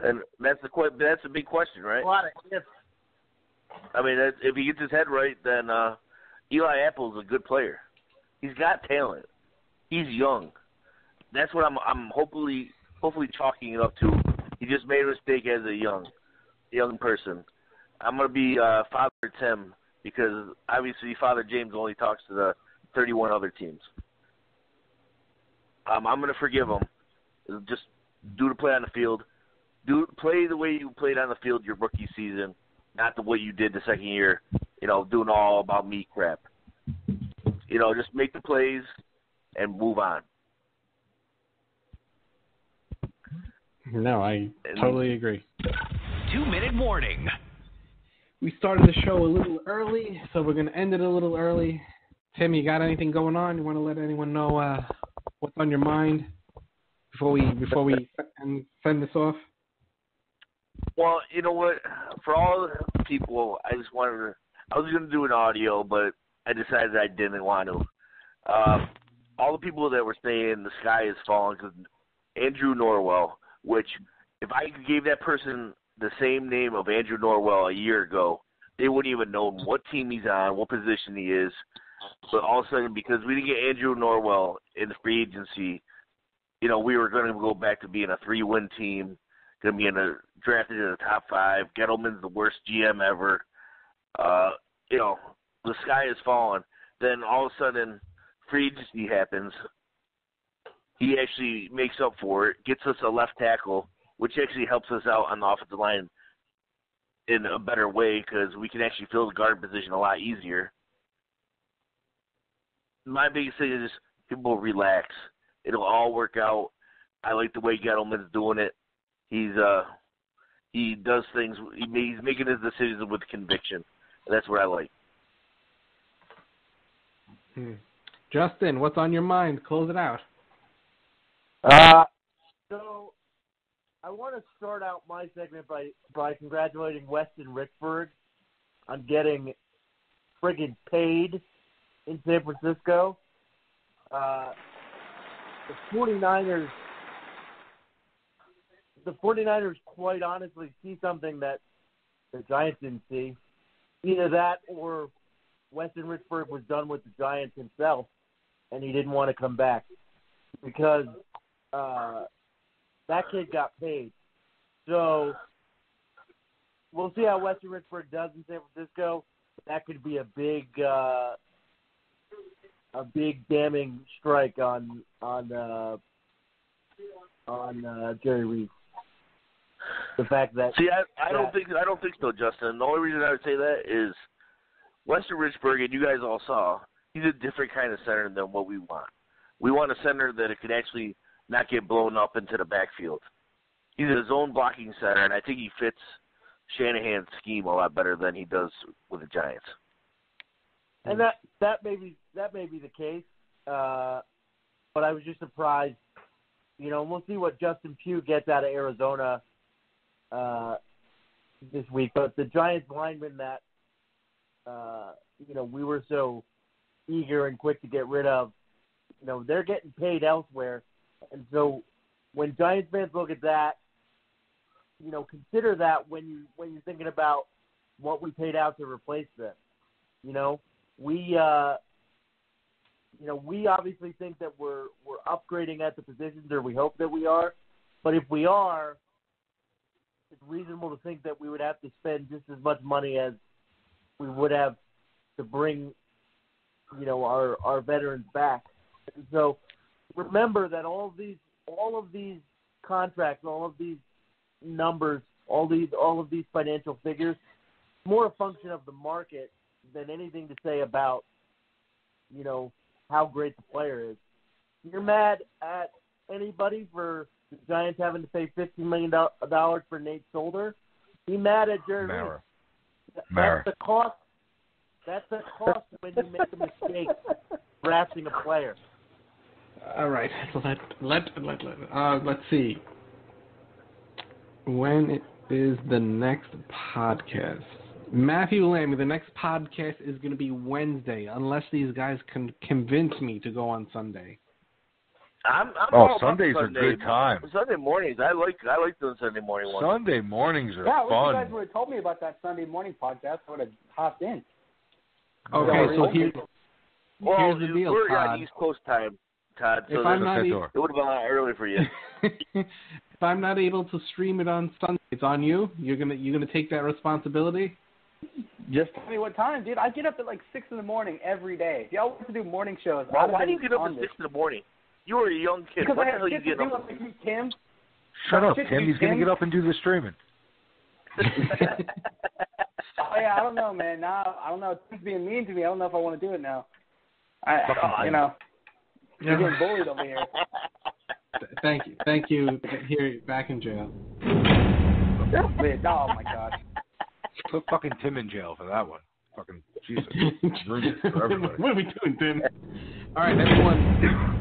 And that's a big question, right? A lot of ifs. I mean, if he gets his head right, then Eli Apple's a good player. He's got talent. He's young. That's what I'm hopefully chalking it up to. He just made a mistake as a young person. I'm gonna be Father Tim because obviously Father James only talks to the 31 other teams. I'm gonna forgive him. Just do the play on the field. Play the way you played on the field your rookie season, not the way you did the second year. Doing all about me crap. Just make the plays and move on. No, I totally agree. 2-minute warning. We started the show a little early, so we're going to end it a little early. Tim, you got anything going on? You want to let anyone know what's on your mind before we send this off? Well, you know what? For all the people, I just wanted to I was going to do an audio, but I decided I didn't want to. All the people that were saying the sky is falling because Andrew Norwell, which if I gave that person the same name of Andrew Norwell a year ago, they wouldn't even know what team he's on, what position he is. But all of a sudden, because we didn't get Andrew Norwell in the free agency, we were going to go back to being a 3-win team, going to be drafted in the top 5. Gettleman's the worst GM ever. The sky is falling. Then all of a sudden, free agency happens. He actually makes up for it, gets us a left tackle, which actually helps us out on the offensive line in a better way because we can actually fill the guard position a lot easier. My biggest thing is just people relax. It'll all work out. I like the way Gettleman's doing it. He does things. He's making his decisions with conviction. And that's what I like. Justin, what's on your mind? Close it out. So I want to start out my segment by congratulating Weston Richburg on getting friggin' paid in San Francisco. The 49ers quite honestly see something that the Giants didn't see. Either that or Weston Richburg was done with the Giants himself and he didn't want to come back because that kid got paid. So we'll see how Weston Richburg does in San Francisco. That could be a big damning strike on Jerry Reese. The fact that I don't think so, Justin. The only reason I would say that is Weston Richburg, and you guys all saw, he's a different kind of center than what we want. We want a center that it can actually not get blown up into the backfield. He's a zone blocking center, and I think he fits Shanahan's scheme a lot better than he does with the Giants. And that may be the case, but I was just surprised. We'll see what Justin Pugh gets out of Arizona this week. But the Giants linemen that we were so eager and quick to get rid of, they're getting paid elsewhere. And so when Giants fans look at that, consider that when you're thinking about what we paid out to replace them. We obviously think that we're upgrading at the positions, or we hope that we are. But if we are, it's reasonable to think that we would have to spend just as much money as we would have to bring, our veterans back. And so remember that all of these contracts, all of these numbers, all of these financial figures, more a function of the market than anything to say about, how great the player is. You're mad at anybody for the Giants having to pay $15 million for Nate Solder? Be mad at Jerry Reese. That's the cost. That's the cost when you make a mistake drafting a player. All right. Let's see. When is the next podcast? Matthew Lammy, the next podcast is going to be Wednesday, unless these guys can convince me to go on Sunday. Sundays are good time. Sunday mornings, I like doing Sunday morning ones. Sunday mornings are fun. Yeah, I wish you guys would have told me about that Sunday morning podcast. I would have hopped in. Okay, so here's the deal, we're Todd. on East Coast time, Todd, so if I'm not it would have been a lot early for you. If I'm not able to stream it on Sunday, it's on you? You're gonna take that responsibility? Just tell me what time, dude. I get up at like 6 in the morning every day. If y'all want to do morning shows, why do you get up at 6 in the morning? You were a young kid. Because what I the hell are you getting up? Tim. Shut up, Tim. He's going to get up and do the streaming. Oh, yeah, I don't know, man. Now, I don't know. Tim's being mean to me. I don't know if I want to do it now. You're getting bullied over here. Thank you. Here, back in jail. Oh, my gosh. Put fucking Tim in jail for that one. Fucking Jesus. Ruined it for everybody. What are we doing, Tim? All right, everyone.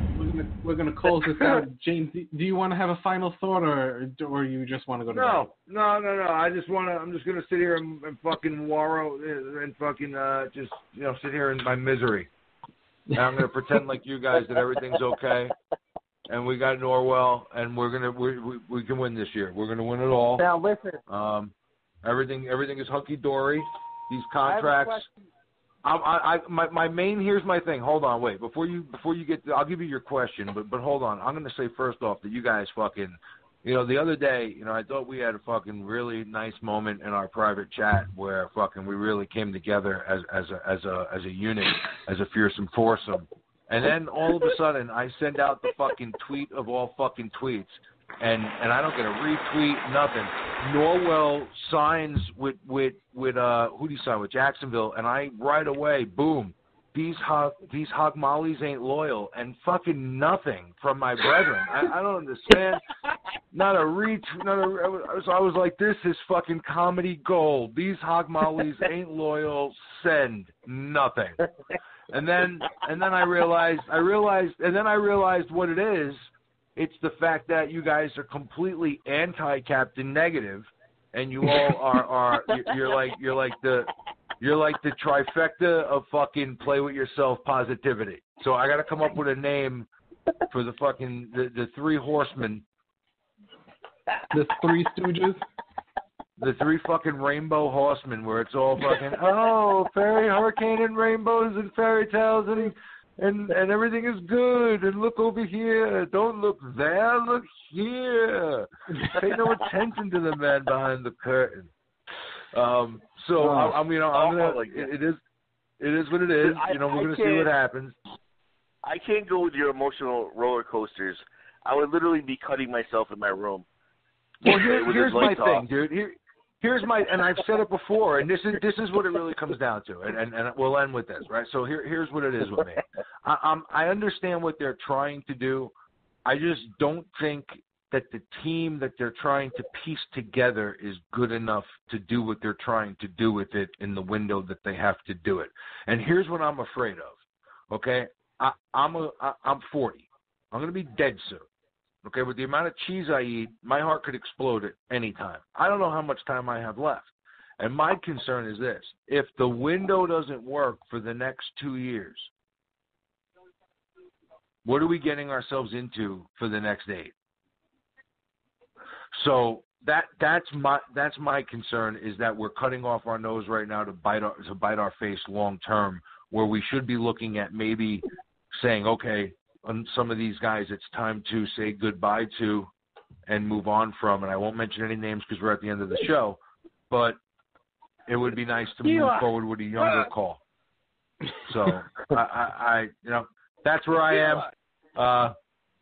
we're gonna close this out. James, do you want to have a final thought, or you just want to go to bed? No. I'm just gonna sit here and fucking wallow and fucking just sit here in my misery. And I'm gonna pretend like you guys that everything's okay, and we got Norwell, and we can win this year. We're gonna win it all. Now listen. Everything is hunky dory. These contracts. Here's my thing. Hold on, wait. Before you get, I'll give you your question, but hold on. I'm gonna say first off that you guys fucking, the other day, I thought we had a fucking really nice moment in our private chat where fucking we really came together as a unit, as a fearsome foursome, and then all of a sudden I send out the fucking tweet of all fucking tweets, and I don't get a retweet, nothing. Norwell signs with who do you sign with? Jacksonville, and I right away, boom, these hog mollies ain't loyal, and fucking nothing from my brethren. I don't understand. Not a retweet. So I was like, this is fucking comedy gold. These hog mollies ain't loyal. Send nothing. And then I realized what it is. It's the fact that you guys are completely anti-Captain Negative, and you all are you're like the trifecta of fucking play with yourself positivity. So I got to come up with a name for the fucking the three horsemen, the three stooges, the three fucking rainbow horsemen, where it's all fucking fairy hurricane and rainbows and fairy tales and everything is good, and look over here. Don't look there, look here. Pay no attention to the man behind the curtain. It is what it is. We're going to see what happens. I can't go with your emotional roller coasters. I would literally be cutting myself in my room. Well, here's my thing, dude. And I've said it before, and this is what it really comes down to, and we'll end with this, right? So here's what it is with me. I understand what they're trying to do. I just don't think that the team that they're trying to piece together is good enough to do what they're trying to do with it in the window that they have to do it. And here's what I'm afraid of. Okay, I'm 40. I'm going to be dead soon. Okay, with the amount of cheese I eat, my heart could explode at any time. I don't know how much time I have left. And my concern is this. If the window doesn't work for the next 2 years, what are we getting ourselves into for the next 8? So that's my concern, is that we're cutting off our nose right now to bite our face long term, where we should be looking at maybe saying, okay, on some of these guys, it's time to say goodbye to and move on from. And I won't mention any names because we're at the end of the show, but it would be nice to move forward with a younger call. So I that's where I am.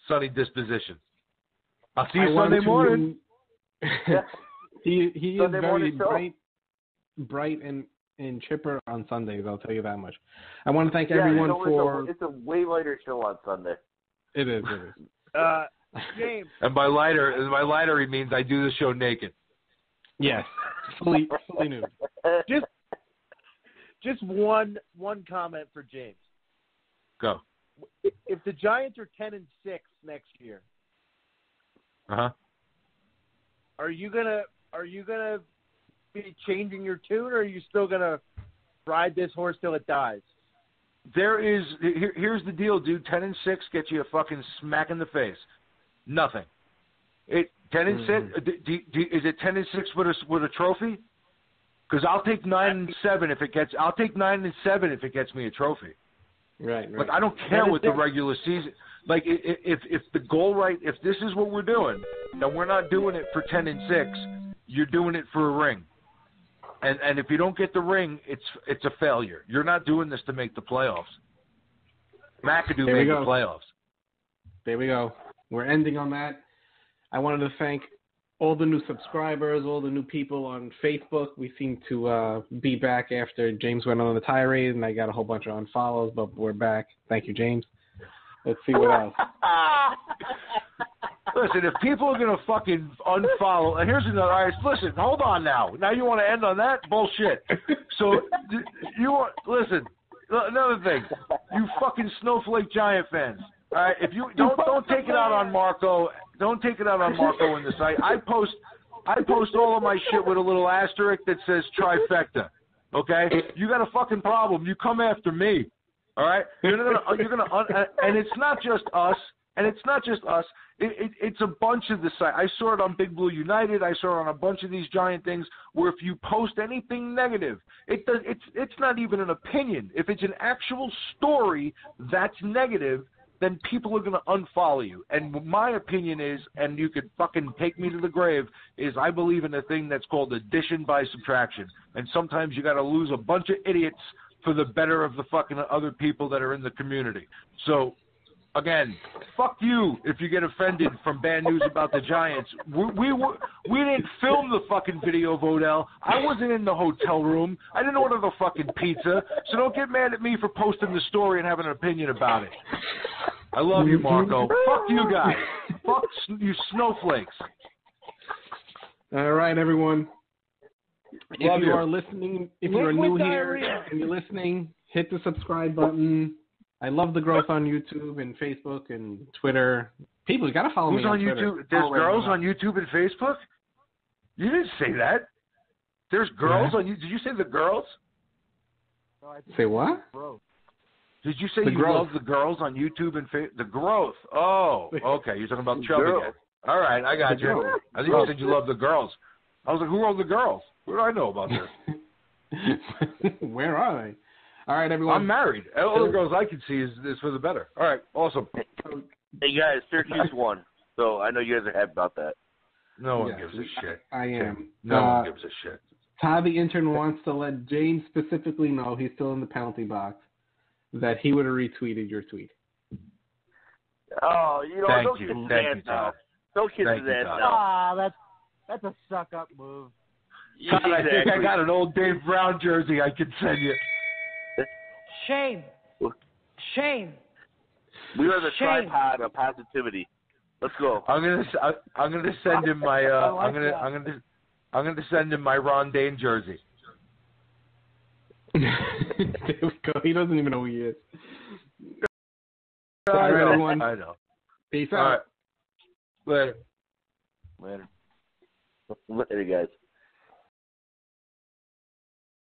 Sunny disposition. I'll see you Sunday morning. He is very bright and chipper on Sundays, I'll tell you that much. I want to thank everyone for... It's a way lighter show on Sunday. It is. James. And by lighter, he means I do the show naked. Yes, fully nude. Just one comment for James. Go. If the Giants are 10-6 next year, are you gonna be changing your tune, or are you still gonna ride this horse till it dies? Here's the deal, dude. 10-6 gets you a fucking smack in the face. Nothing. 10-6. Is it 10-6 with a trophy? Because I'll take 9-7 if it gets. I'll take 9-7 if it gets me a trophy. Right. Like, I don't care what the regular season. Like, if the goal, right, if this is what we're doing, then we're not doing it for 10-6. You're doing it for a ring. And if you don't get the ring, it's a failure. You're not doing this to make the playoffs. McAdoo made the playoffs. There we go. We're ending on that. I wanted to thank all the new subscribers, all the new people on Facebook. We seem to be back after James went on the tirade, and I got a whole bunch of unfollows, but we're back. Thank you, James. Let's see what else. Listen, if people are going to fucking unfollow, and here's another, all right, listen, hold on now. Now you want to end on that? Bullshit. So, listen, another thing. You fucking snowflake Giant fans. All right, if you don't take it out on Marco. Don't take it out on Marco in the site. I post all of my shit with a little asterisk that says trifecta. Okay, you got a fucking problem. You come after me. All right, you're gonna, and it's not just us. And it's not just us. It's a bunch of the site. I saw it on Big Blue United. I saw it on a bunch of these Giant things where if you post anything negative, it's not even an opinion. If it's an actual story that's negative, then people are going to unfollow you. And my opinion is, and you could fucking take me to the grave, is I believe in a thing that's called addition by subtraction. And sometimes you got to lose a bunch of idiots for the better of the fucking other people that are in the community. So, again, fuck you if you get offended from bad news about the Giants. We didn't film the fucking video of Odell. I wasn't in the hotel room. I didn't order the fucking pizza. So don't get mad at me for posting the story and having an opinion about it. I love you, Marco. Fuck you guys. Fuck you snowflakes. All right, everyone. Love if you are listening, if you are new here and you're listening, hit the subscribe button. I love the growth on YouTube and Facebook and Twitter. People, you got to follow me on Twitter. YouTube? There's girls on YouTube and Facebook? You didn't say that. There's girls on you. Did you say the girls? Say what? Did you say you love the girls on YouTube and Facebook? The growth. Oh, okay. You're talking about Chubby again. All right, I got you. I think you said you love the girls. I was like, who are the girls? What do I know about this? Where are they? All right, everyone. I'm married. All the girls I can see is for the better. All right, awesome. Hey, guys, Syracuse won, so I know you guys are happy about that. No one gives a shit. I am. No one gives a shit. Todd, the intern, wants to let James specifically know, he's still in the penalty box, that he would have retweeted your tweet. Oh, don't kiss his ass now. Don't kiss his ass now. Ah, that's a suck-up move. Todd, I think I got an old Dave Brown jersey I can send you. Shame. Shame. We are the tripod of positivity. Let's go. I'm gonna send him my I'm gonna send him my Ron Dane jersey. There we go. He doesn't even know who he is. All right, everyone. I know. Peace out. All right. Later. Later, guys.